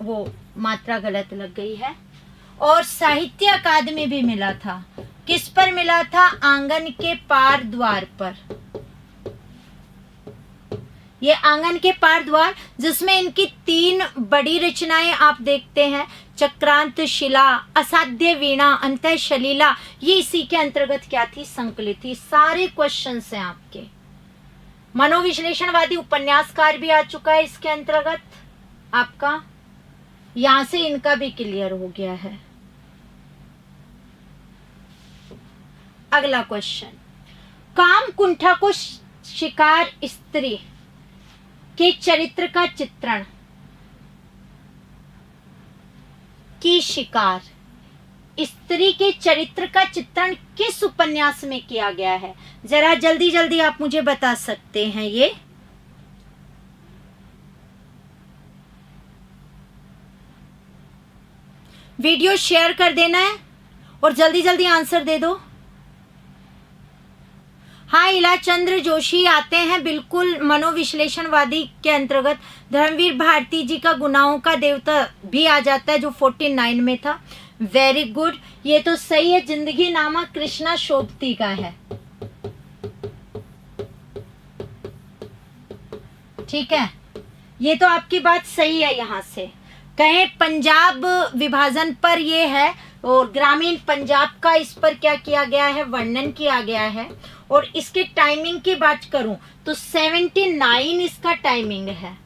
वो मात्रा गलत लग गई है। और साहित्य अकादमी भी मिला था। किस पर मिला था? आंगन के पार द्वार पर। ये आंगन के पार द्वार, जिसमें इनकी 3 बड़ी रचनाएं आप देखते हैं, चक्रांत शिला, असाध्य वीणा, अंतः शलीला, ये इसी के अंतर्गत क्या थी? संकलित थी। सारे क्वेश्चंस हैं आपके। मनोविश्लेषणवादी उपन्यासकार भी आ चुका है इसके अंतर्गत आपका, यहां से इनका भी क्लियर हो गया है। अगला क्वेश्चन, काम कुंठा को शिकार स्त्री के चरित्र का चित्रण की शिकार स्त्री के चरित्र का चित्रण किस उपन्यास में किया गया है? जरा जल्दी जल्दी आप मुझे बता सकते हैं। ये वीडियो शेयर कर देना है और जल्दी जल्दी आंसर दे दो। हाँ, इलाचंद्र जोशी आते हैं बिल्कुल मनोविश्लेषणवादी के अंतर्गत। धर्मवीर भारती जी का गुनाहों का देवता भी आ जाता है, जो 49 में था। वेरी गुड, ये तो सही है। जिंदगी नामा कृष्णा शोभती का है। ठीक है, ये तो आपकी बात सही है। यहाँ से कहें पंजाब विभाजन पर ये है, और ग्रामीण पंजाब का इस पर क्या किया गया है, वर्णन किया गया है। और इसके टाइमिंग की बात करूं तो 79 इसका टाइमिंग है।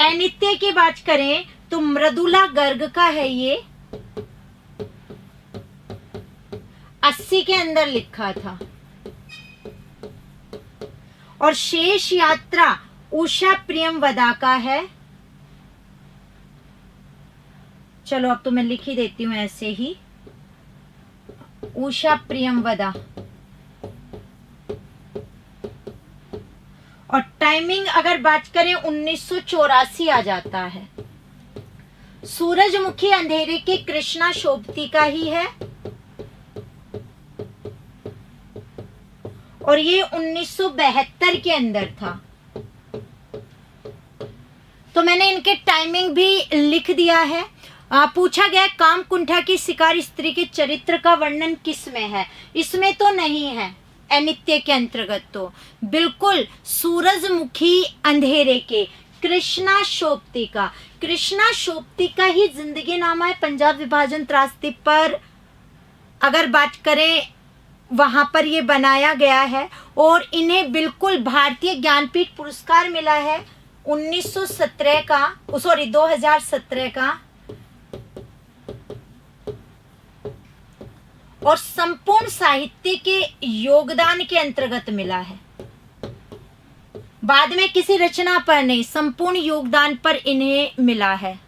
अनित्य की बात करें तो मृदुला गर्ग का है, ये 80 के अंदर लिखा था। और शेष यात्रा उषा प्रियमवदा का है। चलो अब तो मैं लिख ही देती हूं ऐसे ही, उषा प्रियमवदा। और टाइमिंग अगर बात करें 1984 आ जाता है। सूरजमुखी अंधेरे के कृष्णा शोभती का ही है, और ये 1972 के अंदर था। तो मैंने इनके टाइमिंग भी लिख दिया है। पूछा गया काम कुंठा की शिकार स्त्री के चरित्र का वर्णन किस में है, इसमें तो नहीं है। अनित्य के अंतर्गत तो बिल्कुल सूरजमुखी अंधेरे के कृष्णा शोभतिका, कृष्णा शोभतिका ही जिंदगी नामा है। पंजाब विभाजन त्रासदी पर अगर बात करें वहां पर ये बनाया गया है, और इन्हें बिल्कुल भारतीय ज्ञानपीठ पुरस्कार मिला है 2017 का, और संपूर्ण साहित्य के योगदान के अंतर्गत मिला है। बाद में किसी रचना पर नहीं, संपूर्ण योगदान पर इन्हें मिला है।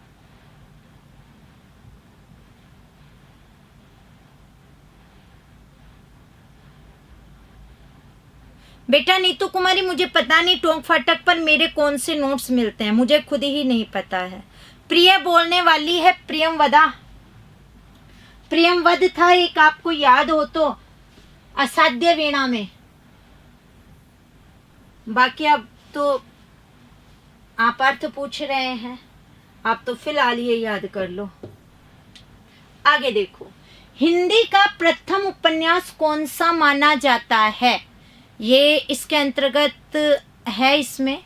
बेटा नीतू कुमारी, मुझे पता नहीं टोंक फाटक पर मेरे कौन से नोट्स मिलते हैं, मुझे खुद ही नहीं पता है। प्रिय बोलने वाली है प्रियमवदा। प्रियमवद था एक, आपको याद हो तो, असाध्य वीणा में। बाकी अब तो आप अर्थ पूछ रहे हैं, आप तो फिलहाल ये याद कर लो। आगे देखो, हिंदी का प्रथम उपन्यास कौन सा माना जाता है, ये इसके अंतर्गत है। इसमें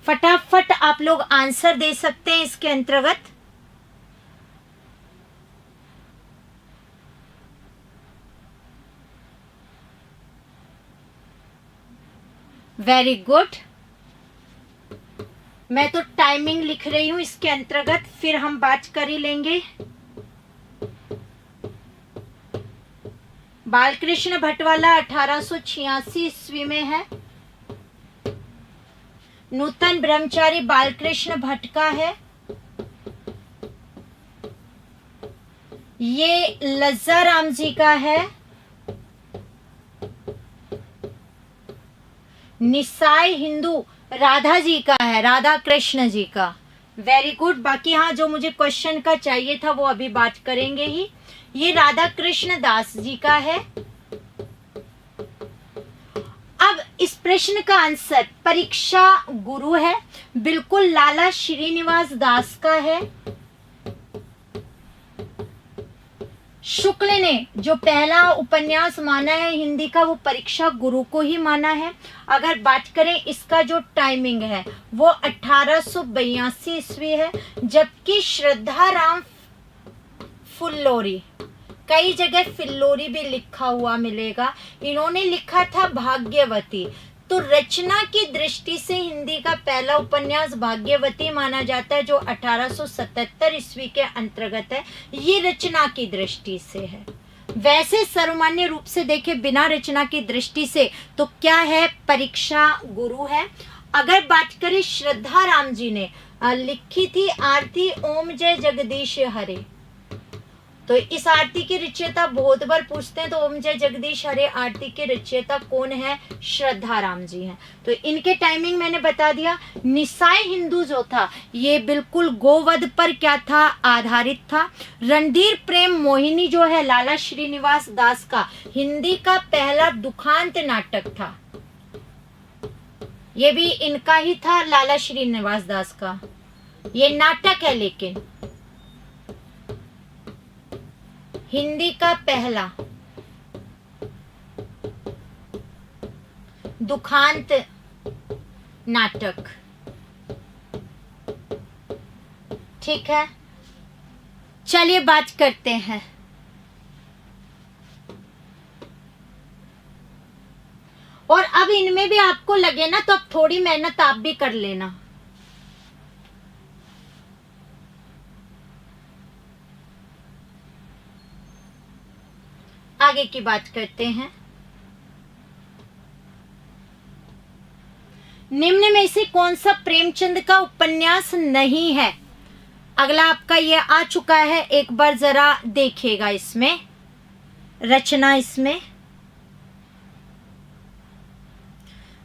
फटाफट आप लोग आंसर दे सकते हैं इसके अंतर्गत। वेरी गुड, मैं तो टाइमिंग लिख रही हूं इसके अंतर्गत, फिर हम बात कर ही लेंगे। बालकृष्ण भटवाला 1886 ईस्वी में है। नूतन ब्रह्मचारी बालकृष्ण भट्ट का है। ये लज्जा राम जी का है। निसाय हिंदू राधा जी का है, राधा कृष्ण जी का। Very good. बाकी हाँ, जो मुझे क्वेश्चन का चाहिए था वो अभी बात करेंगे ही। ये राधा कृष्ण दास जी का है। अब इस प्रश्न का आंसर परीक्षा गुरु है, बिल्कुल लाला श्रीनिवास दास का है। शुक्ल ने जो पहला उपन्यास माना है हिंदी का, वो परीक्षा गुरु को ही माना है। अगर बात करें इसका जो टाइमिंग है वो 1882 ईस्वी है, जबकि श्रद्धा राम फुल्लोरी, कई जगह फिल्लोरी भी लिखा हुआ मिलेगा, इन्होंने लिखा था भाग्यवती। तो रचना की दृष्टि से हिंदी का पहला उपन्यास भाग्यवती माना जाता है, जो 1877 ईस्वी के अंतर्गत है। ये रचना की दृष्टि से है। वैसे सर्वमान्य रूप से देखें बिना रचना की दृष्टि से तो क्या है, परीक्षा गुरु है। अगर बात करें श्रद्धा राम जी ने लिखी थी आरती ओम जय जगदीश हरे, तो इस आरती के रचयिता बहुत बार पूछते हैं, तो ओम जय जगदीश हरे आरती के रचयिता कौन है, श्रद्धा राम जी हैं। तो इनके टाइमिंग मैंने बता दिया। निसाय हिंदू जो था ये बिल्कुल गोवध पर क्या था, आधारित था। रणधीर प्रेम मोहिनी जो है लाला श्रीनिवास दास का हिंदी का पहला दुखांत नाटक था, ये भी इनका ही था, लाला श्रीनिवास दास का। ये नाटक है, लेकिन हिंदी का पहला। दुखांत नाटक। ठीक है, चलिए बात करते हैं। और अब इनमें भी आपको लगे ना तो अब थोड़ी मेहनत आप भी कर लेना। आगे की बात करते हैं। निम्न में से कौन सा प्रेमचंद का उपन्यास नहीं है? अगला आपका ये आ चुका है, एक बार जरा देखिएगा इसमें रचना। इसमें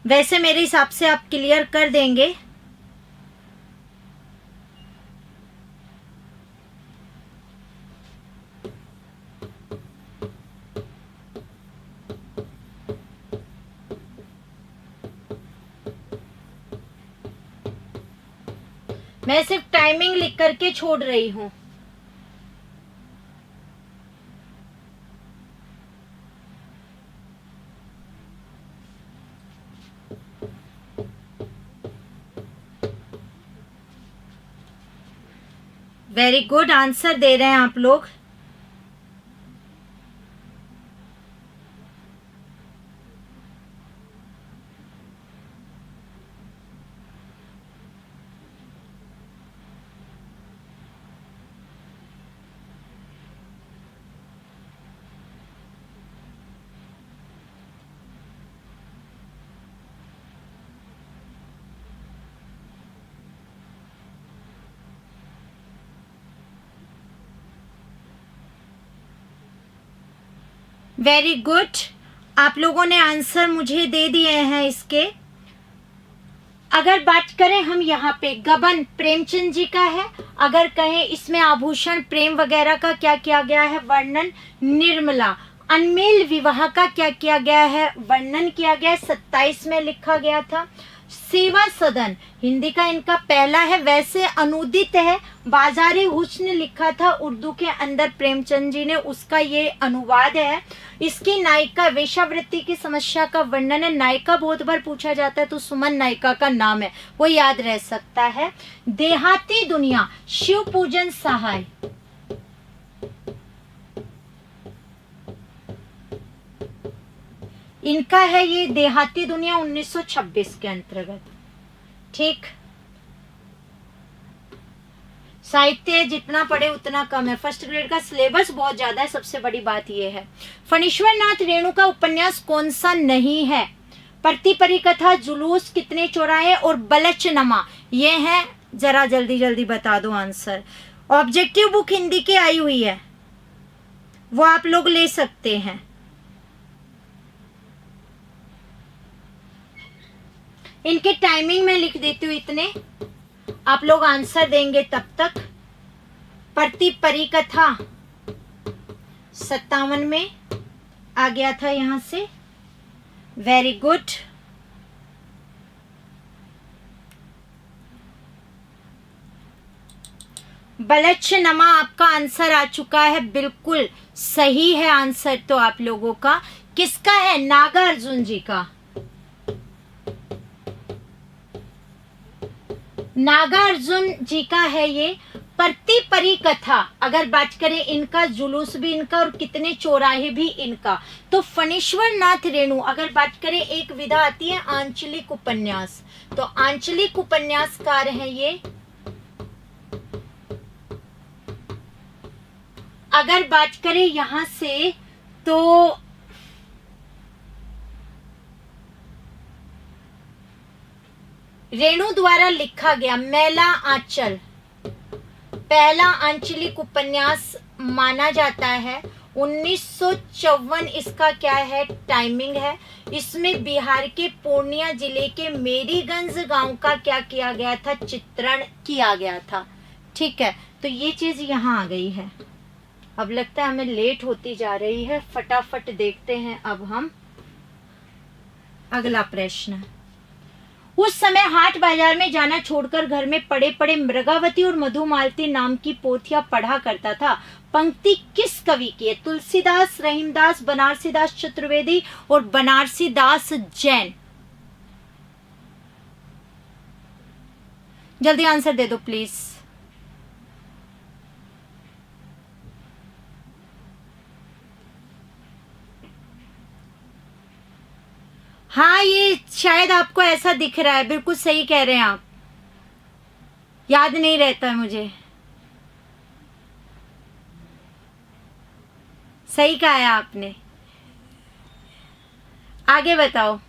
वैसे मेरे हिसाब से आप क्लियर कर देंगे। मैं सिर्फ टाइमिंग लिख करके छोड़ रही हूं। वेरी गुड, आंसर दे रहे हैं आप लोग। वेरी गुड, आप लोगों ने आंसर मुझे दे दिए हैं इसके। अगर बात करें हम यहाँ पे गबन प्रेमचंद जी का है। अगर कहें इसमें आभूषण प्रेम वगैरह का क्या किया गया है वर्णन, निर्मला अनमेल विवाह का क्या किया गया है वर्णन किया गया है, 27 में लिखा गया था। सेवा सदन हिंदी का इनका पहला है, वैसे अनुदित है। बाजारे हुस्न लिखा था उर्दू के अंदर प्रेमचंद जी ने, उसका ये अनुवाद है। इसकी नायिका वेश्यावृत्ति की समस्या का वर्णन है। नायिका बहुत बार पूछा जाता है तो सुमन नायिका का नाम है, वो याद रह सकता है। देहाती दुनिया शिव पूजन सहाय, इनका है ये देहाती दुनिया 1926 के अंतर्गत। ठीक, साहित्य जितना पढ़े उतना कम है, फर्स्ट ग्रेड का सिलेबस बहुत ज्यादा है, सबसे बड़ी बात यह है। फणीश्वर नाथ रेणु का उपन्यास कौन सा नहीं है? परती परिकथा, जुलूस, कितने चौराहे और बलचनमा, ये है। जरा जल्दी जल्दी बता दो आंसर। ऑब्जेक्टिव बुक हिंदी की आई हुई है, वो आप लोग ले सकते हैं। इनके टाइमिंग में लिख देती हूँ, इतने आप लोग आंसर देंगे तब तक। परती परिकथा 57 में आ गया था यहां से। Very good. बलचनमा आपका आंसर आ चुका है, बिल्कुल सही है आंसर तो आप लोगों का। किसका है? नागार्जुन जी का। नागार्जुन जी का है ये परती परिकथा। अगर बात करें इनका, जुलूस भी इनका और कितने चौराहे भी इनका। तो फणीश्वर नाथ रेणु अगर बात करें, एक विधा आती है आंचलिक उपन्यास, तो आंचलिक उपन्यासकार है ये। अगर बात करें यहां से तो रेणु द्वारा लिखा गया मैला आंचल पहला आंचलिक उपन्यास माना जाता है। 1954 इसका क्या है? टाइमिंग है। इसमें बिहार के पूर्णिया जिले के मेरीगंज गांव का क्या किया गया था? चित्रण किया गया था। ठीक है, तो ये चीज यहाँ आ गई है। अब लगता है हमें लेट होती जा रही है, फटाफट देखते हैं अब हम अगला प्रश्न। उस समय हाट बाजार में जाना छोड़कर घर में पड़े पड़े मृगावती और मधुमालती नाम की पोथियां पढ़ा करता था। पंक्ति किस कवि की है? तुलसीदास, रहीमदास, बनारसीदास चतुर्वेदी और बनारसीदास जैन। जल्दी आंसर दे दो प्लीज। हाँ, ये शायद आपको ऐसा दिख रहा है, बिल्कुल सही कह रहे हैं आप, याद नहीं रहता है मुझे। सही कहा है आपने। आगे बताओ।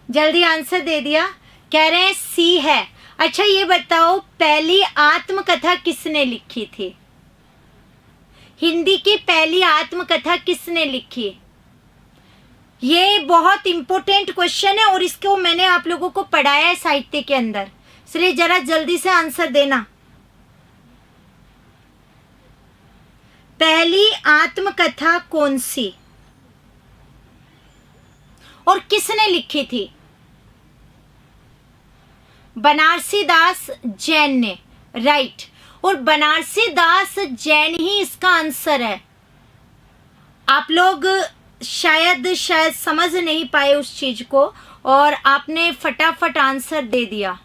जल्दी आंसर दे दिया, कह रहे हैं सी है। अच्छा ये बताओ, पहली आत्मकथा किसने लिखी थी? हिंदी की पहली आत्मकथा किसने लिखी? ये बहुत इंपॉर्टेंट क्वेश्चन है और इसको मैंने आप लोगों को पढ़ाया है साहित्य के अंदर, इसलिए जरा जल्दी से आंसर देना। पहली आत्मकथा कौन सी और किसने लिखी थी? बनारसी दास जैन ने, राइट। और बनारसी दास जैन ही इसका आंसर है। आप लोग शायद समझ नहीं पाए उस चीज को और आपने फटाफट आंसर दे दिया।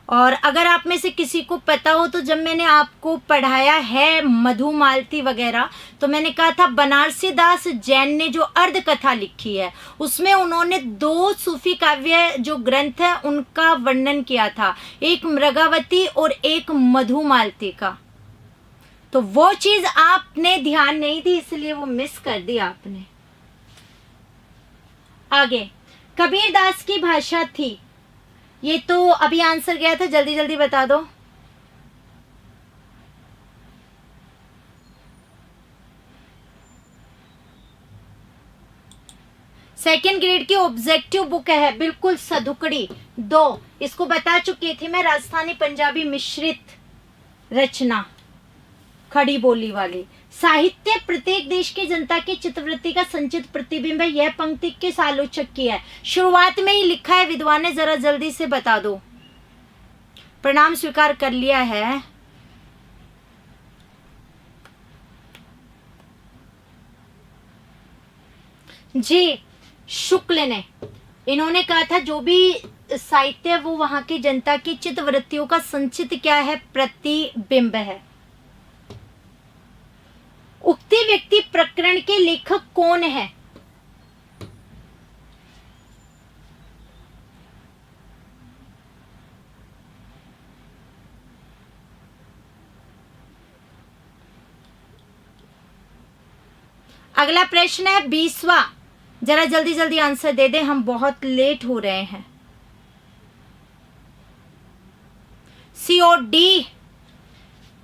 और अगर आप में से किसी को पता हो तो जब मैंने आपको पढ़ाया है मधुमालती वगैरह, तो मैंने कहा था बनारसी दास जैन ने जो अर्ध कथा लिखी है उसमें उन्होंने 2 सूफी काव्य जो ग्रंथ है उनका वर्णन किया था, एक मृगावती और एक मधुमालती का। तो वो चीज आपने ध्यान नहीं दी, इसलिए वो मिस कर दी आपने। आगे, कबीर दास की भाषा थी, ये तो अभी आंसर गया था, जल्दी जल्दी बता दो। सेकेंड ग्रेड की ऑब्जेक्टिव बुक है, बिल्कुल सधुकड़ी 2, इसको बता चुकी थी मैं, राजस्थानी पंजाबी मिश्रित रचना, खड़ी बोली वाली। साहित्य प्रत्येक देश की जनता की चित्तवृत्ति का संचित प्रतिबिंब है, यह पंक्ति किस आलोचक की है? शुरुआत में ही लिखा है विद्वान ने, जरा जल्दी से बता दो। प्रणाम स्वीकार कर लिया है। जी, शुक्ल ने, इन्होंने कहा था जो भी साहित्य है वो वहां की जनता की चित्तवृत्तियों का संचित क्या है? प्रतिबिंब है। उक्ति व्यक्ति प्रकरण के लेखक कौन है? अगला प्रश्न है 20वां, जरा जल्दी जल्दी आंसर दे दें, हम बहुत लेट हो रहे हैं। सी और डी।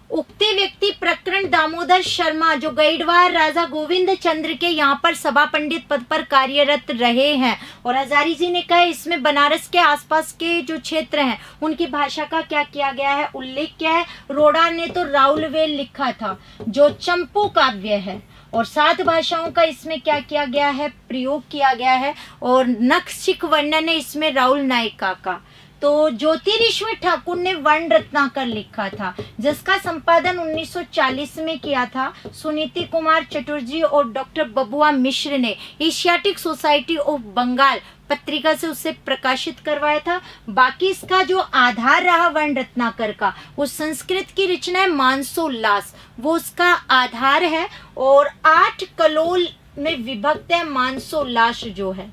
उक्ति व्यक्ति प्रकरण दामोदर शर्मा जो गैडवार राजा गोविंद चंद्र के यहाँ पर सभा पंडित पद पर कार्यरत रहे हैं, और हजारी जी ने कहा इसमें बनारस के आसपास के जो क्षेत्र हैं उनकी भाषा का क्या किया गया है? उल्लेख किया है। रोड़ा ने तो राउलवेल लिखा था जो चंपू काव्य है, और 7 भाषाओं का इसमें क्या किया गया है? प्रयोग किया गया है। और नखशिख वर्णन है इसमें राहुल नायका का। तो ज्योतिरीश्वर ठाकुर ने वर्ण रत्नाकर लिखा था, जिसका संपादन 1940 में किया था सुनीति कुमार चटर्जी और डॉक्टर बबुआ मिश्र ने एशियाटिक सोसाइटी ऑफ बंगाल पत्रिका से उसे प्रकाशित करवाया था। बाकी इसका जो आधार रहा वर्ण रत्नाकर का, वो संस्कृत की रचना है मानसोल्लास, वो उसका आधार है। और 8 कलोल में विभक्त है मानसोल्लास जो है।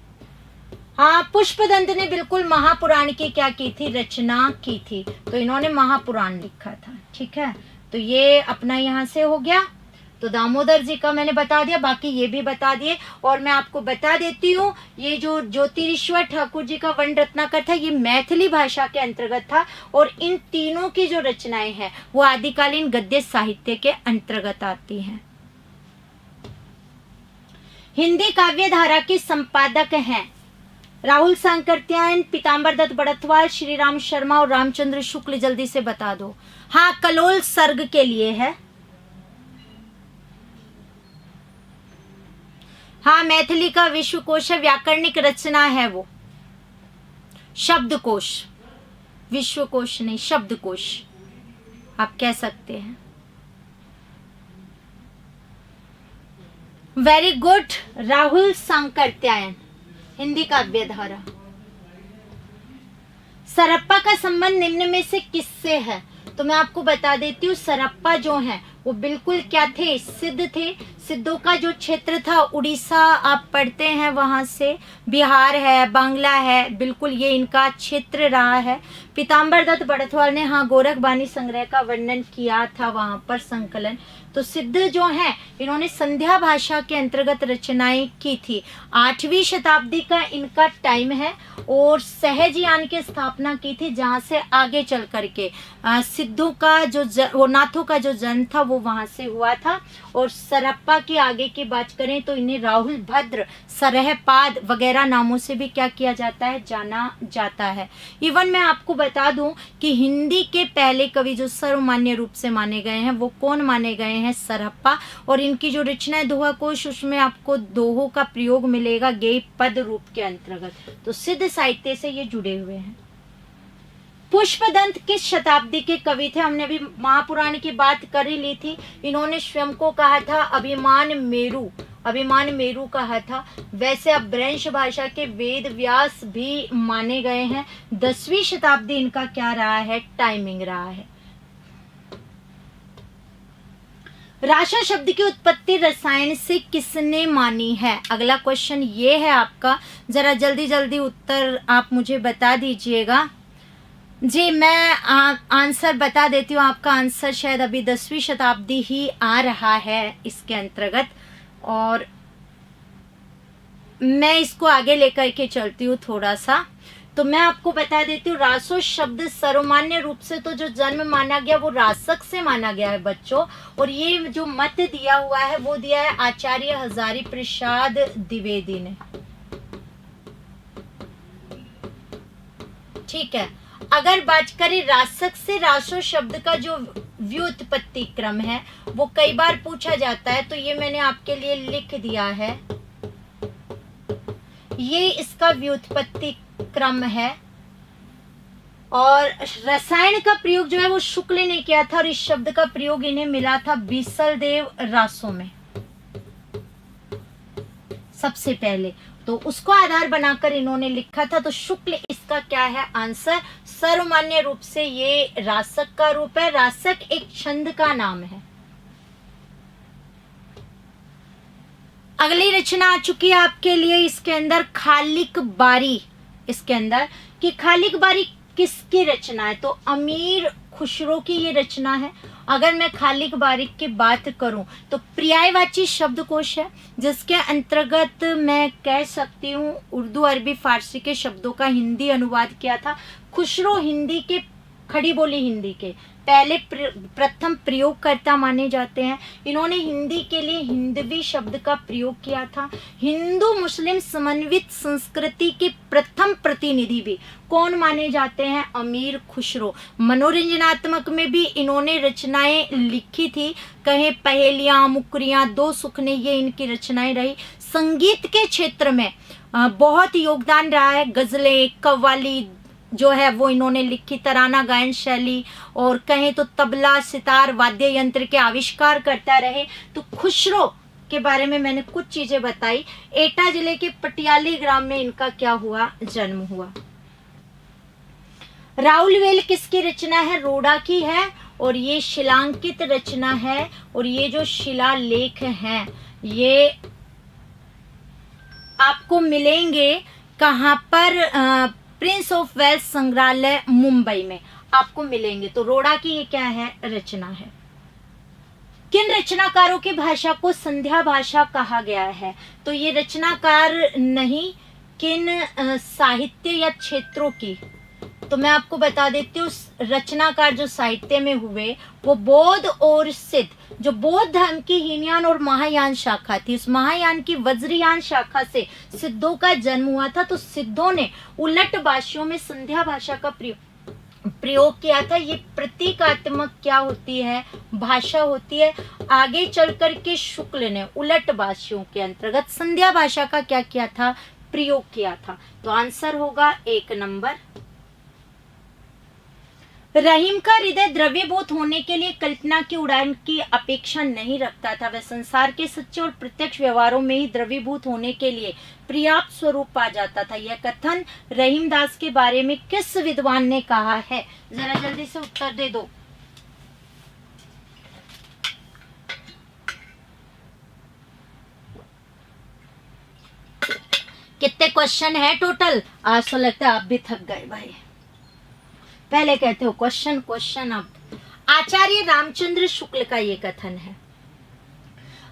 हाँ, पुष्पदंत ने बिल्कुल महापुराण की क्या की थी? रचना की थी, तो इन्होंने महापुराण लिखा था। ठीक है, तो ये अपना यहाँ से हो गया। तो दामोदर जी का मैंने बता दिया, बाकी ये भी बता दिए। और मैं आपको बता देती हूँ, ये जो ज्योतिरीश्वर ठाकुर जी का वर्ण रत्नाकर था ये मैथिली भाषा के अंतर्गत था, और इन तीनों की जो रचनाएं हैं वो आदिकालीन गद्य साहित्य के अंतर्गत आती हैं। हिंदी काव्य धारा के संपादक हैं राहुल सांकृत्यायन, पीताम्बर दत्त बड़थवाल, श्री राम शर्मा और रामचंद्र शुक्ल। जल्दी से बता दो। हाँ, कलोल सर्ग के लिए है। हाँ, मैथिली का विश्वकोश है, व्याकरणिक रचना है वो, शब्दकोश, विश्वकोश नहीं शब्दकोश आप कह सकते हैं। वेरी गुड राहुल सांकृत्यायन, हिंदी काव्य धारा। सरप्पा का संबंध निम्न में से किससे है? तो मैं आपको बता देती हूँ, सरप्पा जो है वो बिल्कुल क्या थे, सिद्ध थे। सिद्धों का जो क्षेत्र था, उड़ीसा आप पढ़ते हैं, वहां से बिहार है, बांग्ला है, बिल्कुल ये इनका क्षेत्र रहा है। पीताम्बर दत्त बड़थवाल ने हाँ गोरख बानी संग्रह का वर्णन किया था वहां पर संकलन। तो सिद्ध जो है इन्होंने संध्या भाषा के अंतर्गत रचनाएं की थी। 8वीं शताब्दी का इनका टाइम है और सहजयान की स्थापना की थी, जहां से आगे चल करके सिद्धों का जो नाथों का जो जन्म था वो वहां से हुआ था। और सरप्पा की आगे की बात करें तो इन्हें राहुल भद्र, सरहपाद वगैरह नामों से भी क्या किया जाता है, जाना जाता है। इवन मैं आपको बता दूं कि हिंदी के पहले कवि जो सर्वमान्य रूप से माने गए हैं वो कौन माने गए हैं, सरप्पा। और इनकी जो रचना है दोहा कोश, उसमें आपको दोहों का प्रयोग मिलेगा गेय पद रूप के अंतर्गत। तो सिद्ध साहित्य से ये जुड़े हुए हैं। पुष्पदंत किस शताब्दी के कवि थे? हमने अभी महापुराण की बात कर ही ली थी। इन्होंने स्वयं को कहा था अभिमान मेरु, अभिमान मेरु कहा था। वैसे अब ब्रंश भाषा के वेद व्यास भी माने गए हैं। 10वीं शताब्दी इनका क्या रहा है, टाइमिंग रहा है। राशा शब्द की उत्पत्ति रसायन से किसने मानी है? अगला क्वेश्चन ये है आपका, जरा जल्दी जल्दी उत्तर आप मुझे बता दीजिएगा। जी मैं आंसर बता देती हूँ। आपका आंसर शायद अभी 10वीं शताब्दी ही आ रहा है इसके अंतर्गत, और मैं इसको आगे लेकर के चलती हूँ थोड़ा सा। तो मैं आपको बता देती हूँ, रासो शब्द सर्वमान्य रूप से तो जो जन्म माना गया वो रासक से माना गया है बच्चों। और ये जो मत दिया हुआ है वो दिया है आचार्य हजारी प्रसाद द्विवेदी ने। ठीक है, अगर बात करें रासक से रासो शब्द का जो व्युत्पत्ति क्रम है वो कई बार पूछा जाता है, तो ये मैंने आपके लिए लिख दिया है। ये इसका व्युत्पत्ति क्रम है। और रसायन का प्रयोग जो है वो शुक्ल ने किया था, और इस शब्द का प्रयोग इन्हें मिला था बीसलदेव रासों में सबसे पहले। तो उसको आधार बनाकर इन्होंने लिखा था। तो शुक्ल इसका क्या है आंसर। सर्वमान्य रूप से ये रासक का रूप है। रासक एक छंद का नाम है। अगली रचना आ चुकी है आपके लिए इसके अंदर, खालिक बारी। इसके अंदर कि खालिक बारी किसकी रचना है? तो अमीर खुसरो की ये रचना है। अगर मैं खालिक बारी की बात करूं तो पर्यायवाची शब्दकोश है, जिसके अंतर्गत मैं कह सकती हूँ उर्दू अरबी फारसी के शब्दों का हिंदी अनुवाद किया था। खुसरो हिंदी के, खड़ी बोली हिंदी के पहले प्रथम प्रयोगकर्ता माने जाते हैं। इन्होंने हिंदी के लिए हिंदवी शब्द का प्रयोग किया था। हिंदू मुस्लिम समन्वित संस्कृति के प्रथम प्रतिनिधि भी कौन माने जाते हैं? अमीर खुसरो। मनोरंजनात्मक में भी इन्होंने रचनाएं लिखी थी, कहें पहेलियां, मुकरियां, दो सुखने, ये इनकी रचनाएं रही। संगीत के क्षेत्र में बहुत योगदान रहा है। गजलें, कव्वाली जो है वो इन्होंने लिखी, तराना गायन शैली, और कहें तो तबला, सितार, वाद्य यंत्र के आविष्कार करता रहे। तो खुसरो के बारे में मैंने कुछ चीजें बताई। एटा जिले के पटियाली ग्राम में इनका क्या हुआ, जन्म हुआ। राउलवेल किसकी रचना है? रोड़ा की है, और ये शिलांकित रचना है। और ये जो शिलालेख हैं ये आपको मिलेंगे कहाँ पर? प्रिंस ऑफ वेल्स संग्रहालय मुंबई में आपको मिलेंगे। तो रोड़ा की ये क्या है, रचना है। किन रचनाकारों की भाषा को संध्या भाषा कहा गया है? तो ये रचनाकार नहीं, किन साहित्य या क्षेत्रों की? तो मैं आपको बता देती हूँ, रचनाकार जो साहित्य में हुए वो बौद्ध और सिद्ध। जो बौद्ध धर्म की हीनयान और महायान शाखा थी, उस महायान की वज्रयान शाखा से सिद्धों का जन्म हुआ था। तो सिद्धों ने उलट भाषाओं में संध्या भाषा का प्रयोग किया था। ये प्रतीकात्मक क्या होती है, भाषा होती है। आगे चल करके शुक्ल ने उलट भाषाओं के अंतर्गत संध्या भाषा का क्या किया था, प्रयोग किया था। तो आंसर होगा 1 नंबर। रहीम का हृदय द्रव्यभूत होने के लिए कल्पना की उड़ान की अपेक्षा नहीं रखता था। वह संसार के सच्चे और प्रत्यक्ष व्यवहारों में ही द्रव्यभूत होने के लिए पर्याप्त स्वरूप पा जाता था। यह कथन रहीमदास के बारे में किस विद्वान ने कहा है? जरा जल्दी से उत्तर दे दो। कितने क्वेश्चन है टोटल? आज तो लगता है आप भी थक गए भाई। पहले कहते हो क्वेश्चन क्वेश्चन, अब आचार्य रामचंद्र शुक्ल का ये कथन है।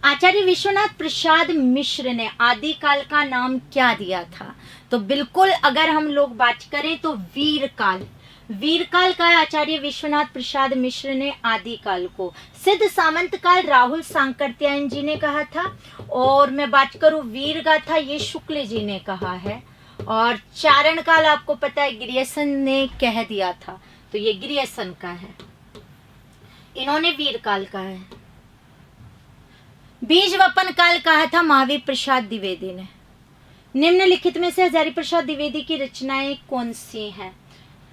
आचार्य विश्वनाथ प्रसाद मिश्र ने आदिकाल का नाम क्या दिया था? तो बिल्कुल अगर हम लोग बात करें तो वीरकाल, वीरकाल का आचार्य विश्वनाथ प्रसाद मिश्र ने आदिकाल को। सिद्ध सामंत काल राहुल सांकृत्यायन जी ने कहा था, और मैं बात करूं वीर गाथा ये शुक्ल जी ने कहा है, और चारण काल आपको पता है ग्रियसन ने कह दिया था, तो ये ग्रियसन का है, इन्होंने वीर काल कहा है। बीज वपन काल कहा था महावीर प्रसाद द्विवेदी ने। निम्नलिखित में से हजारी प्रसाद द्विवेदी की रचनाएं कौन सी हैं?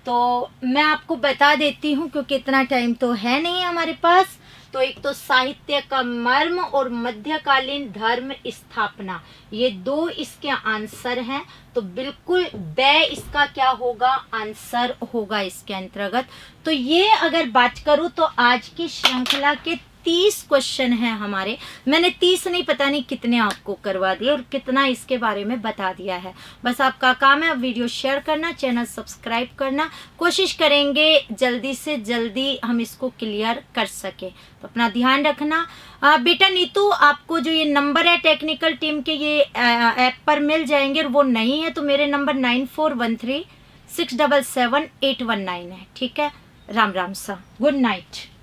तो मैं आपको बता देती हूँ क्योंकि इतना टाइम तो है नहीं हमारे पास। तो एक तो साहित्य का मर्म और मध्यकालीन धर्म स्थापना, ये दो इसके आंसर हैं। तो बिल्कुल ब इसका क्या होगा? आंसर होगा इसके अंतर्गत। तो ये अगर बात करूं तो आज की श्रृंखला के 30 क्वेश्चन हैं हमारे। मैंने 30 नहीं, पता नहीं कितने आपको करवा दिए और कितना इसके बारे में बता दिया है। बस आपका काम है अब वीडियो शेयर करना, चैनल सब्सक्राइब करना। कोशिश करेंगे जल्दी से जल्दी हम इसको क्लियर कर सके। तो अपना ध्यान रखना। बेटा नीतू, आपको जो ये नंबर है टेक्निकल टीम के ये ऐप पर मिल जाएंगे, और वो नहीं है तो मेरे नंबर 9413677819 है। ठीक है, राम राम सा, गुड नाइट।